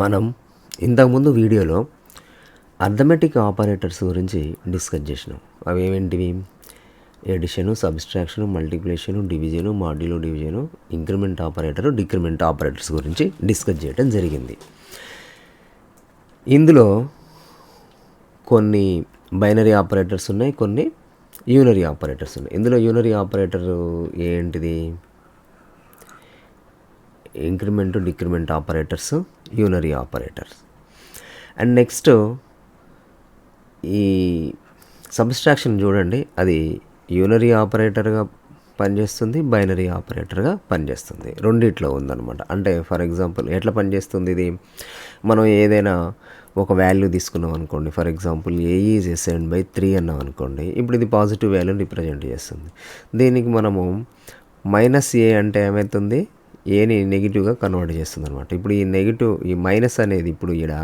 మనం ఇంతకుముందు వీడియోలో అర్థమెటిక్ ఆపరేటర్స్ గురించి డిస్కస్ చేసినాం. అవి ఏమేంటివి? Addition, subtraction, multiplication, division, modulo division, increment operator, decrement operators గురించి డిస్కస్ చేయడం జరిగింది. ఇందులో కొన్ని బైనరీ ఆపరేటర్స్ ఉన్నాయి, కొన్ని యూనరీ ఆపరేటర్స్ ఉన్నాయి. ఇందులో యూనరీ ఆపరేటర్ ఏంటిది? Increment, decrement operators, unary operators. And next ఈ సబ్స్ట్రాక్షన్ చూడండి, అది యూనరీ ఆపరేటర్గా పనిచేస్తుంది, బైనరీ ఆపరేటర్గా పనిచేస్తుంది. రెండిట్లో ఉందన్నమాట. అంటే ఫర్ ఎగ్జాంపుల్ ఎట్లా పనిచేస్తుంది ఇది? మనం ఏదైనా ఒక వాల్యూ తీసుకున్నాం అనుకోండి, for example A is assigned by 3 అన్నాం అనుకోండి. ఇప్పుడు ఇది పాజిటివ్ వాల్యూని రిప్రజెంట్ చేస్తుంది. దీనికి మనము -a అంటే ఏమవుతుంది? ఏని నెగిటివ్గా కన్వర్ట్ చేస్తుంది అనమాట. ఇప్పుడు ఈ నెగిటివ్, ఈ మైనస్ అనేది ఇప్పుడు ఇక్కడ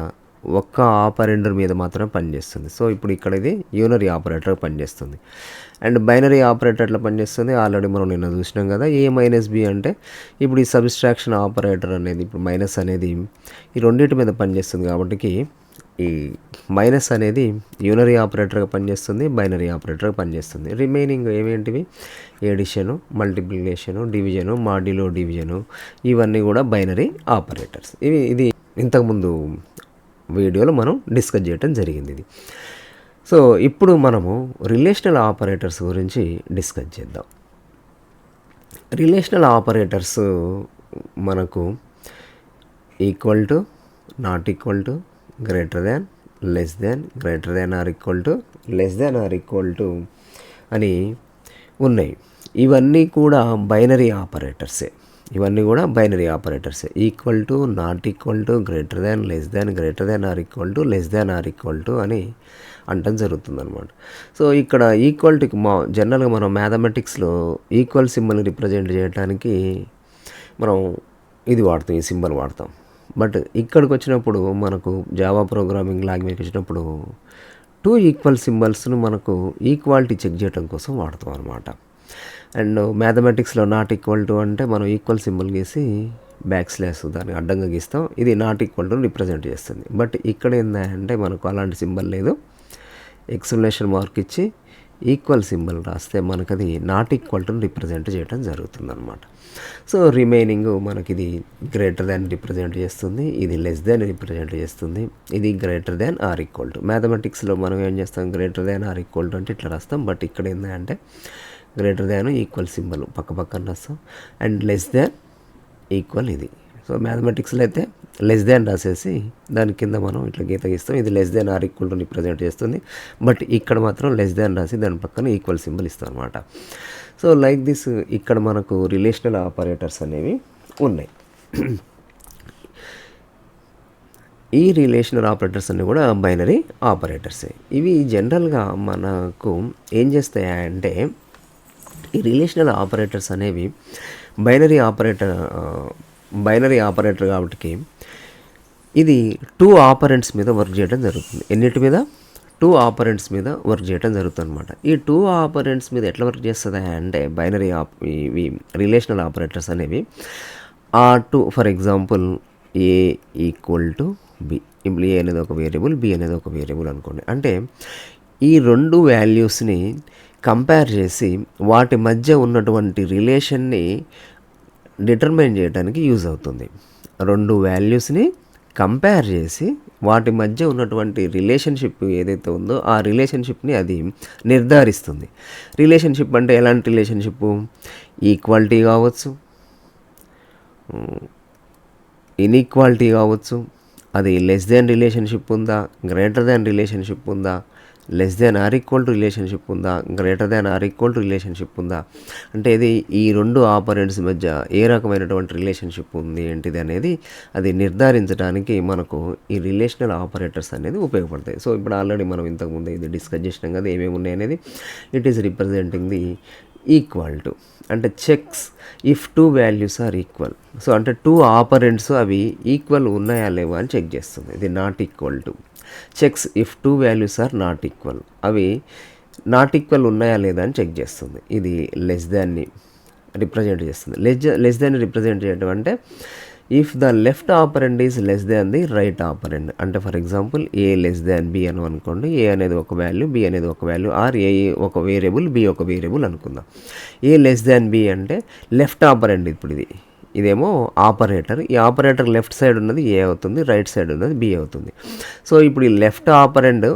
ఒక్క ఆపరేటర్ మీద మాత్రమే పనిచేస్తుంది. సో ఇప్పుడు ఇక్కడ ఇది యూనరీ ఆపరేటర్ పనిచేస్తుంది. అండ్ బైనరీ ఆపరేటర్ ఎట్లా పనిచేస్తుంది? ఆల్రెడీ మనం నిన్న చూసినాం కదా. a-b అంటే ఇప్పుడు ఈ సబ్స్ట్రాక్షన్ ఆపరేటర్ అనేది, ఇప్పుడు మైనస్ అనేది ఈ రెండింటి మీద పనిచేస్తుంది కాబట్టి ఈ మైనస్ అనేది యూనరీ ఆపరేటర్గా పనిచేస్తుంది, బైనరీ ఆపరేటర్గా పనిచేస్తుంది. రిమైనింగ్ ఏమేంటివి? Addition, multiplication, division, modulo division, ఇవన్నీ కూడా బైనరీ ఆపరేటర్స్. ఇది ఇంతకుముందు వీడియోలో మనం డిస్కస్ చేయడం జరిగింది ఇది. సో ఇప్పుడు మనము రిలేషనల్ ఆపరేటర్స్ గురించి డిస్కస్ చేద్దాం. రిలేషనల్ ఆపరేటర్స్ మనకు equal to, not equal to, greater than, less than, greater than or equal to, less than or equal to అని ఉన్నాయి. ఇవన్నీ కూడా బైనరీ ఆపరేటర్సే. Equal to, not equal to, greater than, less than, greater than or equal to, less than or equal to అని అంటం జరుగుతుంది అనమాట. So ఇక్కడ ఈక్వల్ టుకి జనరల్గా మనం మ్యాథమెటిక్స్లో ఈక్వల్ సింబల్ని రిప్రజెంట్ చేయడానికి మనం ఇది వాడతాం, ఈ సింబల్ వాడతాం. బట్ ఇక్కడికి వచ్చినప్పుడు మనకు జావా ప్రోగ్రామింగ్ లాంగ్వేజ్కి వచ్చినప్పుడు 2 ఈక్వల్ సింబల్స్ను మనకు ఈక్వాలిటీ చెక్ చేయడం కోసం వాడతాం అనమాట. అండ్ మ్యాథమెటిక్స్లో నాట్ ఈక్వల్ టు అంటే మనం ఈక్వల్ సింబల్ గీసి // దాన్ని అడ్డంగా గీస్తాం. ఇది నాట్ ఈక్వల్ టు రిప్రజెంట్ చేస్తుంది. బట్ ఇక్కడ ఏంటంటే మనకు అలాంటి సింబల్ లేదు. ఎక్స్ప్లనేషన్ మార్క్ ఇచ్చి ఈక్వల్ సింబల్ రాస్తే మనకు అది నాట్ ఈక్వల్ టు రిప్రజెంట్ చేయడం జరుగుతుంది అనమాట. సో రిమైనింగ్ మనకి ఇది గ్రేటర్ దాన్ రిప్రజెంట్ చేస్తుంది, ఇది లెస్ దాన్ రిప్రజెంట్ చేస్తుంది, ఇది greater than or equal to. మ్యాథమెటిక్స్లో మనం ఏం చేస్తాం? Greater than or equal to అంటే ఇట్లా రాస్తాం. బట్ ఇక్కడ ఏంటంటే గ్రేటర్ దాన్ ఈక్వల్ సింబల్ పక్కన రాస్తాం, అండ్ లెస్ దాన్ ఈక్వల్ ఇది. సో మ్యాథమెటిక్స్లో అయితే లెస్ దాన్ రాసేసి దాని కింద మనం ఇట్లా గీత గీస్తాం. ఇది less than or equal to represent చేస్తుంది. బట్ ఇక్కడ మాత్రం లెస్ దాన్ రాసి దాని పక్కన ఈక్వల్ సింబల్ ఇస్తాం అనమాట. సో లైక్ దిస్ ఇక్కడ మనకు రిలేషనల్ ఆపరేటర్స్ అనేవి ఉన్నాయి. ఈ రిలేషనల్ ఆపరేటర్స్ అన్నీ కూడా బైనరీ ఆపరేటర్సే. ఇవి జనరల్గా మనకు ఏం చేస్తాయంటే, ఈ రిలేషనల్ ఆపరేటర్స్ అనేవి బైనరీ ఆపరేటర్ కాబట్టి ఇది 2 ఆపరెంట్స్ మీద వర్క్ చేయడం జరుగుతుంది. ఎన్నిటి మీద? 2 ఆపరెంట్స్ మీద వర్క్ చేయడం జరుగుతుంది అనమాట. ఈ 2 ఆపరెంట్స్ మీద ఎట్లా వర్క్ చేస్తుంది అంటే ఇవి రిలేషనల్ ఆపరేటర్స్ అనేవి ఆ 2, for example a equal to b. ఇప్పుడు a అనేది ఒక వేరియబుల్, b అనేది ఒక వేరియబుల్ అనుకోండి. అంటే ఈ 2 వాల్యూస్ని కంపేర్ చేసి వాటి మధ్య ఉన్నటువంటి రిలేషన్ని డిటర్మైన్ చేయడానికి యూజ్ అవుతుంది. 2 వాల్యూస్ని కంపేర్ చేసి వాటి మధ్య ఉన్నటువంటి రిలేషన్షిప్ ఏదైతే ఉందో ఆ రిలేషన్షిప్ని అది నిర్ధారిస్తుంది. రిలేషన్షిప్ అంటే ఎలాంటి రిలేషన్షిప్? ఈక్వాలిటీ కావచ్చు, ఇన్ఈక్వాలిటీ కావచ్చు, అది లెస్ దాన్ రిలేషన్షిప్ ఉందా, గ్రేటర్ దాన్ రిలేషన్షిప్ ఉందా, less than or equal to relationship ఉందా, greater than or equal to relationship ఉందా, అంటే ఇది ఈ 2 ఆపరెంట్స్ మధ్య ఏ రకమైనటువంటి రిలేషన్షిప్ ఉంది ఏంటిది అనేది అది నిర్ధారించడానికి మనకు ఈ రిలేషనల్ ఆపరేటర్స్ అనేది ఉపయోగపడతాయి. సో ఇప్పుడు ఆల్రెడీ మనం ఇంతకుముందు ఇది డిస్కస్ చేసినాం కదా, ఏమేమి ఉన్నాయి అనేది. It is representing the equal to, అంటే checks if 2 values are equal. So అంటే 2 ఆపరెంట్స్ అవి ఈక్వల్ ఉన్నాయా లేవా అని చెక్ చేస్తుంది. ఇది not equal to. Checks if 2 values are not equal, అవి నాట్ ఈక్వల్ ఉన్నాయా లేదా అని చెక్ చేస్తుంది. ఇది లెస్ దాన్ని రిప్రజెంట్ చేస్తుంది. లెస్ దాన్ని రిప్రజెంట్ చేయడం అంటే if the left operand is less than the right operand. అంటే for example A less than B అని అనుకోండి. ఏ అనేది ఒక వాల్యూ, బి అనేది ఒక వాల్యూ, ఆర్ ఏ ఒక వేరియబుల్, బి ఒక వేరియబుల్ అనుకుందాం. ఏ లెస్ దాన్ బి అంటే లెఫ్ట్ ఆపరెండ్. ఇప్పుడు ఇదేమో ఆపరేటర్. ఈ ఆపరేటర్ లెఫ్ట్ సైడ్ ఉన్నది ఏ అవుతుంది, రైట్ సైడ్ ఉన్నది బి అవుతుంది. సో ఇప్పుడు ఈ లెఫ్ట్ ఆపరెండ్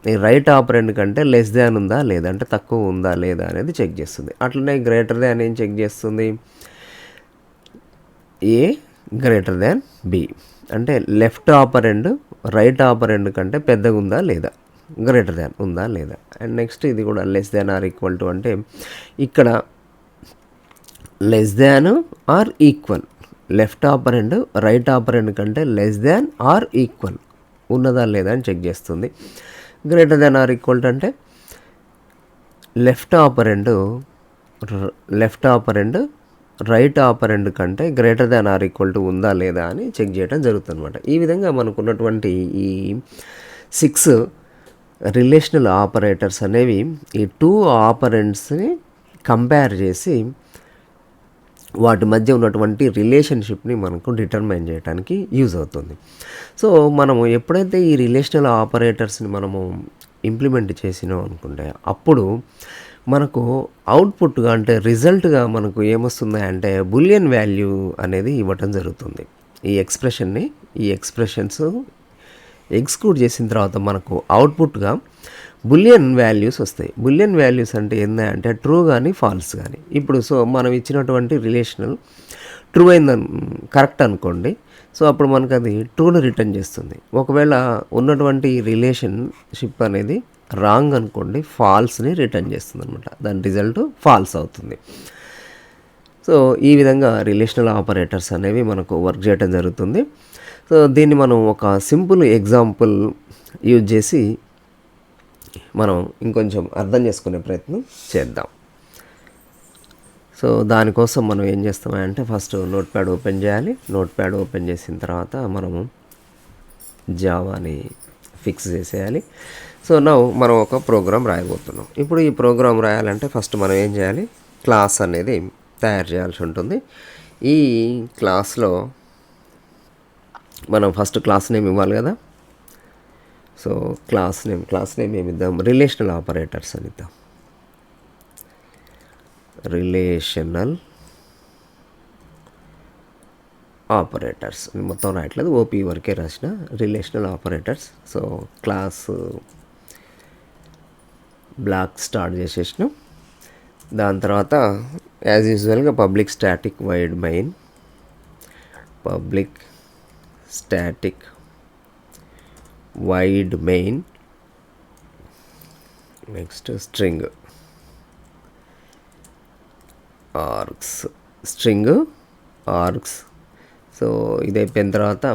ఈ రైట్ ఆపరెండ్ కంటే లెస్ దాన్ ఉందా లేదా, అంటే తక్కువ ఉందా లేదా అనేది చెక్ చేస్తుంది. అట్లనే గ్రేటర్ దాన్ ఏం చెక్ చేస్తుంది, ఏ గ్రేటర్ దాన్ బి. అంటే లెఫ్ట్ ఆపరెండ్ రైట్ ఆపరెండ్ కంటే పెద్దగా ఉందా లేదా, గ్రేటర్ దాన్ ఉందా లేదా. అండ్ నెక్స్ట్ ఇది కూడా less than or equal to అంటే ఇక్కడ less than or equal, left ఆపరెండ్ right ఆపరెండ్ కంటే లెస్ దాన్ ఆర్ ఈక్వల్ ఉన్నదా లేదా అని చెక్ చేస్తుంది. Greater than or equal to అంటే లెఫ్ట్ ఆపరెండ్ రైట్ ఆపరెండ్ కంటే greater than or equal to ఉందా లేదా అని చెక్ చేయడం జరుగుతుంది అనమాట. ఈ విధంగా మనకున్నటువంటి ఈ 6 రిలేషనల్ ఆపరేటర్స్ అనేవి ఈ 2 ఆపరెంట్స్ని కంపేర్ చేసి వాటి మధ్య ఉన్నటువంటి రిలేషన్షిప్ని మనకు డిటర్మైన్ చేయడానికి యూజ్ అవుతుంది. సో మనము ఎప్పుడైతే ఈ రిలేషనల్ ఆపరేటర్స్ని మనము ఇంప్లిమెంట్ చేసినాం అనుకుంటే అప్పుడు మనకు అవుట్పుట్గా అంటే రిజల్ట్గా మనకు ఏమొస్తుంది అంటే బులియన్ వాల్యూ అనేది ఇవ్వటం జరుగుతుంది. ఈ ఎక్స్ప్రెషన్స్ ఎగ్జిక్యూట్ చేసిన తర్వాత మనకు అవుట్పుట్గా బులియన్ వాల్యూస్ వస్తాయి. బులియన్ వాల్యూస్ అంటే ఏంటంటే ట్రూ కానీ ఫాల్స్ కానీ. ఇప్పుడు సో మనం ఇచ్చినటువంటి రిలేషనల్ ట్రూ అయిందని కరెక్ట్ అనుకోండి, సో అప్పుడు మనకు అది ట్రూని రిటర్న్ చేస్తుంది. ఒకవేళ ఉన్నటువంటి రిలేషన్షిప్ అనేది రాంగ్ అనుకోండి, ఫాల్స్ని రిటర్న్ చేస్తుంది అనమాట. దాని రిజల్ట్ ఫాల్స్ అవుతుంది. సో ఈ విధంగా రిలేషనల్ ఆపరేటర్స్ అనేవి మనకు వర్క్ చేయడం జరుగుతుంది. సో దీన్ని మనం ఒక సింపుల్ ఎగ్జాంపుల్ యూజ్ చేసి మనం ఇంకొంచెం అర్థం చేసుకునే ప్రయత్నం చేద్దాం. సో దానికోసం మనం ఏం చేస్తామంటే ఫస్ట్ నోట్ ప్యాడ్ ఓపెన్ చేయాలి. నోట్ ప్యాడ్ ఓపెన్ చేసిన తర్వాత మనము జావాని ఫిక్స్ చేసేయాలి. సో మనం ఒక ప్రోగ్రామ్ రాయబోతున్నాం. ఇప్పుడు ఈ ప్రోగ్రామ్ రాయాలంటే ఫస్ట్ మనం ఏం చేయాలి, క్లాస్ అనేది తయారు చేయాల్సి ఉంటుంది. ఈ క్లాస్లో మనం ఫస్ట్ క్లాస్ నేమ్ ఇవ్వాలి కదా. సో క్లాస్ నేమ్ ఏమి ఇద్దాం, రిలేషనల్ ఆపరేటర్స్ అని ఇద్దాం. రిలేషనల్ ఆపరేటర్స్ మొత్తం రాయట్లేదు, ఓపీ వరకే రాసిన. Relational operators. So class block start చేసేసినాం. దాని తర్వాత యాజ్ యూజువల్గా public static void main, public static void main, next string args. So ఇది అయిపోయిన తర్వాత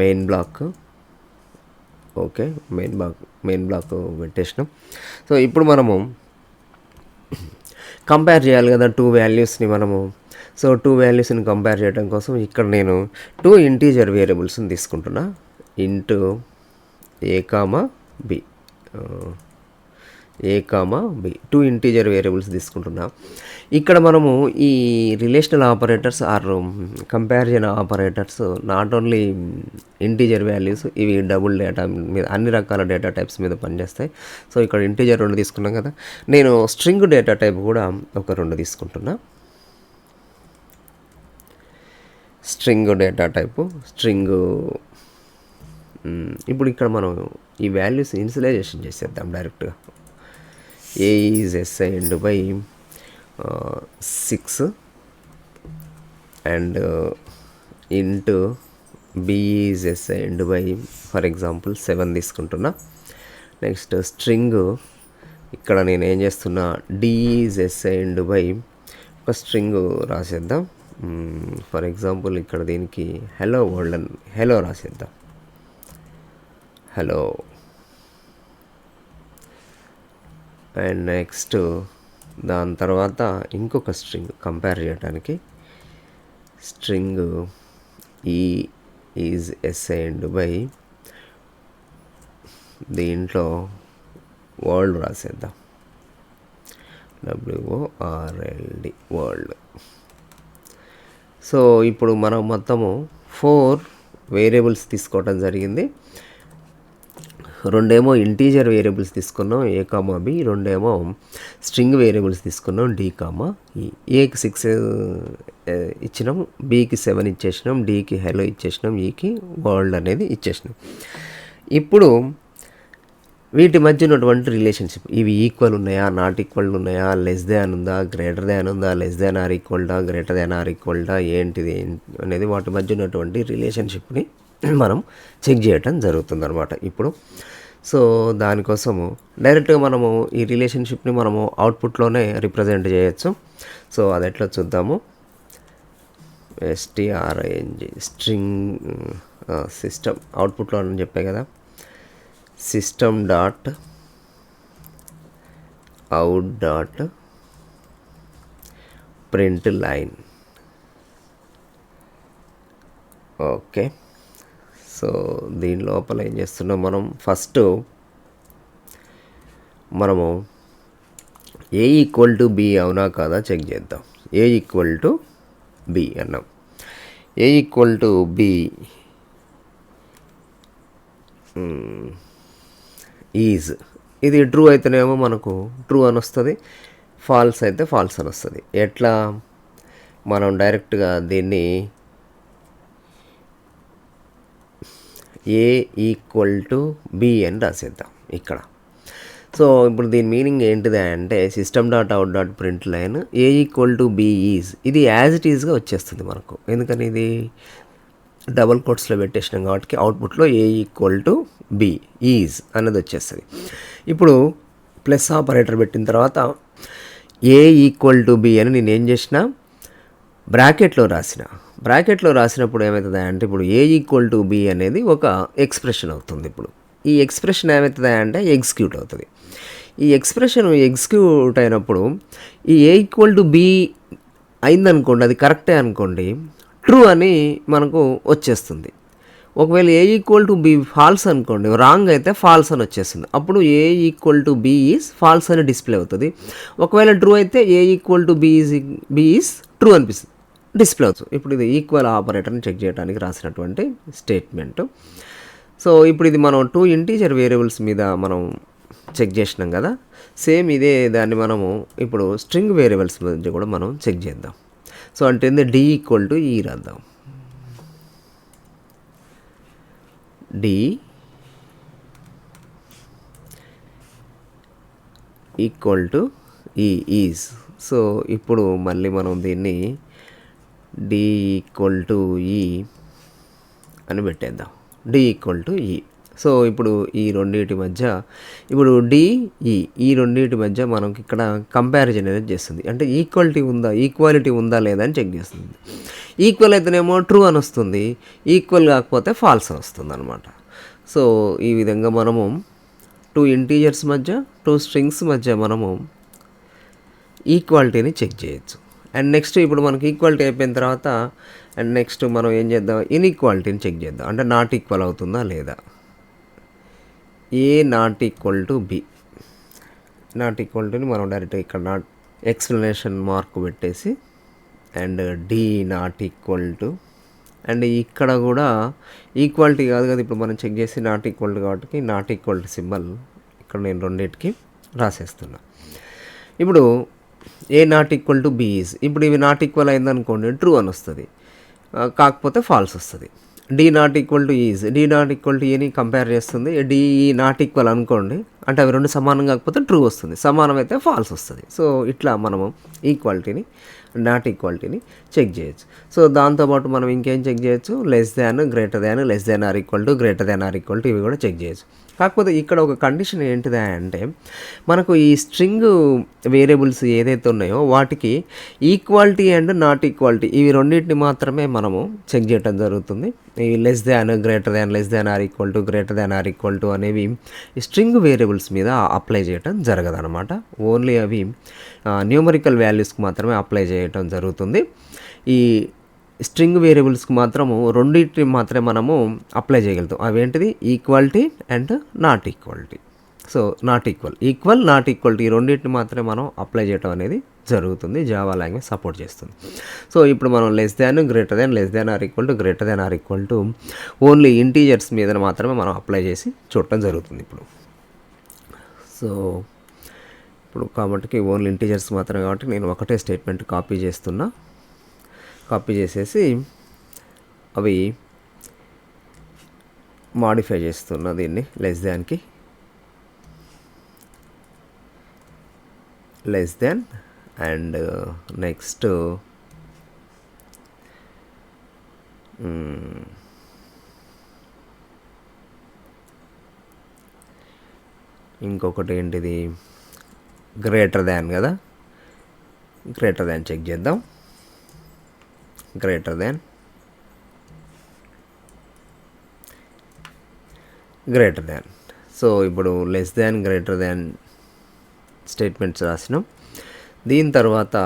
main block. Okay, main block పెట్టేసినాం. సో ఇప్పుడు మనము కంపేర్ చేయాలి కదా 2 వాల్యూస్ని మనము. సో 2 వాల్యూస్ని కంపేర్ చేయడం కోసం ఇక్కడ నేను 2 ఇంటీజర్ వేరియబుల్స్ని తీసుకుంటున్నా. Int A comma B 2 integer variables తీసుకుంటున్నా. ఇక్కడ మనము ఈ relational operators or comparison operators not only integer values, ఇవి డబుల్ డేటా మీద అన్ని రకాల డేటా టైప్స్ మీద పనిచేస్తాయి. సో ఇక్కడ ఇంటీజర్ 2 తీసుకున్నాం కదా, నేను స్ట్రింగ్ డేటా టైప్ కూడా ఒక 2 తీసుకుంటున్నా. స్ట్రింగ్ డేటా టైపు ఇప్పుడు ఇక్కడ మనం ఈ వాల్యూస్ ఇనిషియలైజేషన్ చేసేద్దాం డైరెక్ట్గా. A is assigned by 6 and int B is assigned by for example 7 తీసుకుంటున్నా. నెక్స్ట్ స్ట్రింగ్ ఇక్కడ నేను ఏం చేస్తున్నా, డి ఈజ్ అసైన్డ్ బై ఒక స్ట్రింగ్ రాసేద్దాం. ఫర్ ఎగ్జాంపుల్ ఇక్కడ దీనికి హలో వరల్డ్ అని హలో రాసేద్దాం. హలో. అండ్ నెక్స్ట్ దాని తర్వాత ఇంకొక స్ట్రింగ్ కంపేర్ చేయడానికి, string E is assigned by దీంట్లో వరల్డ్ రాసేద్దాం. WORLD world. సో ఇప్పుడు మనం మొత్తము 4 వేరియబుల్స్ తీసుకోవడం జరిగింది. రెండేమో ఇంటీజర్ వేరియబుల్స్ తీసుకున్నాం ఏ కామా బి, రెండేమో స్ట్రింగ్ వేరియబుల్స్ తీసుకున్నాం డి కామా ఈ. ఏకి 6 ఇచ్చినాం, బికి 7 ఇచ్చేసినాం, డికి హెలో ఇచ్చేసినాం, ఈకి వరల్డ్ అనేది ఇచ్చేసినాం. ఇప్పుడు వీటి మధ్య ఉన్నటువంటి రిలేషన్షిప్ ఇవి ఈక్వల్ ఉన్నాయా, నాట్ ఈక్వల్ ఉన్నాయా, లెస్ దాన్ ఉందా, గ్రేటర్ దాన్ ఉందా, లెస్ దాన్ ఆర్ ఈక్వల్డా, గ్రేటర్ దాన్ ఆర్ ఈక్వల్డా, ఏంటిది అనేది వాటి మధ్య ఉన్నటువంటి రిలేషన్షిప్ని మనం చెక్ చేయటం జరుగుతుందన్నమాట ఇప్పుడు. సో దానికోసము డైరెక్ట్గా మనము ఈ రిలేషన్షిప్ని మనము అవుట్పుట్లోనే రిప్రజెంట్ చేయొచ్చు. సో అది ఎట్లా చూద్దాము. string స్ట్రింగ్ సిస్టమ్ అవుట్పుట్లో అని చెప్పే కదా, system dot out dot print line. Okay, so దీని లోపల ఏం చేస్తున్నాం మనం, ఫస్ట్ మనము ఏ ఈక్వల్ టు బి అవునా కాదా చెక్ చేద్దాం. ఏ ఈక్వల్ టు బి అన్నాం. ఏ ఈక్వల్ టు బి ఈజ్, ఇది ట్రూ అయితేనేమో మనకు ట్రూ అని వస్తుంది, ఫాల్స్ అయితే ఫాల్స్ అని వస్తుంది. ఎట్లా మనం డైరెక్ట్గా దీన్ని ఏ ఈక్వల్ టు బి అని రాసేద్దాం ఇక్కడ. సో ఇప్పుడు దీని మీనింగ్ ఏంటిది అంటే system dot out dot print line A equal to B is, ఇది యాజ్ ఇట్ ఈజ్గా వచ్చేస్తుంది మనకు. ఎందుకని ఇది డబల్ కోట్స్లో పెట్టేసినాం కాబట్టి అవుట్పుట్లో ఏ ఈక్వల్ టు బి ఈజ్ అనేది వచ్చేస్తుంది. ఇప్పుడు ప్లస్ ఆపరేటర్ పెట్టిన తర్వాత ఏ ఈక్వల్ టు బి అని నేను ఏం చేసిన, బ్రాకెట్లో రాసినప్పుడు ఏమవుతుంది అంటే ఇప్పుడు ఏ ఈక్వల్ టు బి అనేది ఒక ఎక్స్ప్రెషన్ అవుతుంది. ఇప్పుడు ఈ ఎక్స్ప్రెషన్ ఏమవుతుంది అంటే ఎగ్జిక్యూట్ అవుతుంది. ఈ ఎక్స్ప్రెషన్ ఎగ్జిక్యూట్ అయినప్పుడు ఈ ఏ ఈక్వల్ టు బి అయిందనుకోండి, అది కరెక్టే అనుకోండి, ట్రూ అని మనకు వచ్చేస్తుంది. ఒకవేళ A equal to B false అనుకోండి, రాంగ్ అయితే ఫాల్స్ అని వచ్చేస్తుంది. అప్పుడు A equal to B is false అని డిస్ప్లే అవుతుంది. ఒకవేళ ట్రూ అయితే A equal to B is true అనిపిస్తుంది, డిస్ప్లే అవుతుంది. ఇప్పుడు ఇది ఈక్వల్ ఆపరేటర్ని చెక్ చేయడానికి రాసినటువంటి స్టేట్మెంట్. సో ఇప్పుడు ఇది మనం 2 ఇంటీజర్ వేరియబుల్స్ మీద మనం చెక్ చేసినాం కదా, సేమ్ ఇదే దాన్ని మనము ఇప్పుడు స్ట్రింగ్ వేరియబుల్స్ మధ్య కూడా మనం చెక్ చేద్దాం. సో అంటే డి ఈక్వల్ టు ఈ రాద్దాం. D equal to E is. So ఇప్పుడు మళ్ళీ మనం దీన్ని డి ఈక్వల్ టు ఈ అని పెట్టేద్దాం, డి ఈక్వల్ టు ఈ. సో ఇప్పుడు ఈ రెండింటి మధ్య ఇప్పుడు ఈ రెండింటి మధ్య మనకి ఇక్కడ కంపారిజన్ అనేది చేస్తుంది. అంటే ఈక్వాలిటీ ఉందా లేదా అని చెక్ చేస్తుంది. ఈక్వల్ అయితేనేమో ట్రూ అని వస్తుంది, ఈక్వల్ కాకపోతే ఫాల్స్ అని వస్తుంది అనమాట. సో ఈ విధంగా మనము 2 ఇంటీజర్స్ మధ్య 2 స్ట్రింగ్స్ మధ్య మనము ఈక్వాలిటీని చెక్ చేయొచ్చు. అండ్ నెక్స్ట్ ఇప్పుడు మనకి ఈక్వాలిటీ అయిపోయిన తర్వాత అండ్ నెక్స్ట్ మనం ఏం చేద్దాం, ఇన్ఈక్వాలిటీని చెక్ చేద్దాం. అంటే నాట్ ఈక్వల్ అవుతుందా లేదా. A not equal to B, not equal టుని మనం డైరెక్ట్గా ఇక్కడ నాట్ ఎక్స్ప్లెనేషన్ మార్క్ పెట్టేసి and D not equal to, and ఇక్కడ కూడా ఈక్వాలిటీ కాదు కదా, ఇప్పుడు మనం చెక్ చేసి నాట్ ఈక్వల్ టు కాబట్టి నాట్ ఈక్వల్ టు సింబల్ ఇక్కడ నేను రెండింటికి రాసేస్తున్నా. ఇప్పుడు A not equal to B is, ఇప్పుడు ఇవి నాట్ ఈక్వల్ అయిందనుకోండి ట్రూ అని వస్తుంది, కాకపోతే ఫాల్స్ వస్తుంది. D not equal to is, D not equal to ఏని కంపేర్ చేస్తుంది. డి నాట్ ఈక్వల్ అనుకోండి అంటే అవి రెండు సమానం కాకపోతే ట్రూ వస్తుంది, సమానం అయితే ఫాల్స్ వస్తుంది. సో ఇట్లా మనము ఈక్వాలిటీని నాట్ ఈక్వాలిటీని చెక్ చేయొచ్చు. సో దాంతోపాటు మనం ఇంకేం చెక్ చేయొచ్చు, less than, greater than, less than or equal to, greater than or equal to, ఇవి కూడా చెక్ చేయొచ్చు. కాకపోతే ఇక్కడ ఒక కండిషన్ ఏంటిదా అంటే మనకు ఈ స్ట్రింగ్ వేరియబుల్స్ ఏదైతే ఉన్నాయో వాటికి ఈక్వాలిటీ అండ్ నాట్ ఈక్వాలిటీ ఇవి రెండింటిని మాత్రమే మనము చెక్ చేయడం జరుగుతుంది. ఈ less than, greater than, less than or equal to, greater than or equal to అనేవి ఈ స్ట్రింగ్ వేరియబుల్స్ మీద అప్లై చేయడం జరగదన్నమాట. ఓన్లీ అవి న్యూమరికల్ వాల్యూస్కి మాత్రమే అప్లై చేయడం జరుగుతుంది. ఈ స్ట్రింగ్ వేరియబుల్స్కి మాత్రము రెండింటిని మాత్రమే మనము అప్లై చేయగలుగుతాం. అవేంటిది, equality and not equality. So not equal not equal to ఈ రెండింటిని మాత్రమే మనం అప్లై చేయడం అనేది జరుగుతుంది. జావా లాంగ్వేజ్ సపోర్ట్ చేస్తుంది. సో ఇప్పుడు మనం less than or equal to only integers మీద మాత్రమే మనం అప్లై చేసి చూడటం జరుగుతుంది ఇప్పుడు. సో ఇప్పుడు కాబట్టి ఓన్లీ ఇంటీజర్స్ మాత్రమే కాబట్టి నేను ఒకటే స్టేట్మెంట్ కాపీ చేసేసి అవి మాడిఫై చేస్తున్నా దీన్ని లెస్ దాన్ అండ్ నెక్స్ట్ ఇంకొకటి ఏంటిది గ్రేటర్ దాన్ కదా, గ్రేటర్ దాన్ చెక్ చేద్దాం. గ్రేటర్ దాన్ సో ఇప్పుడు less than greater than statements రాసినాం. దీని తర్వాత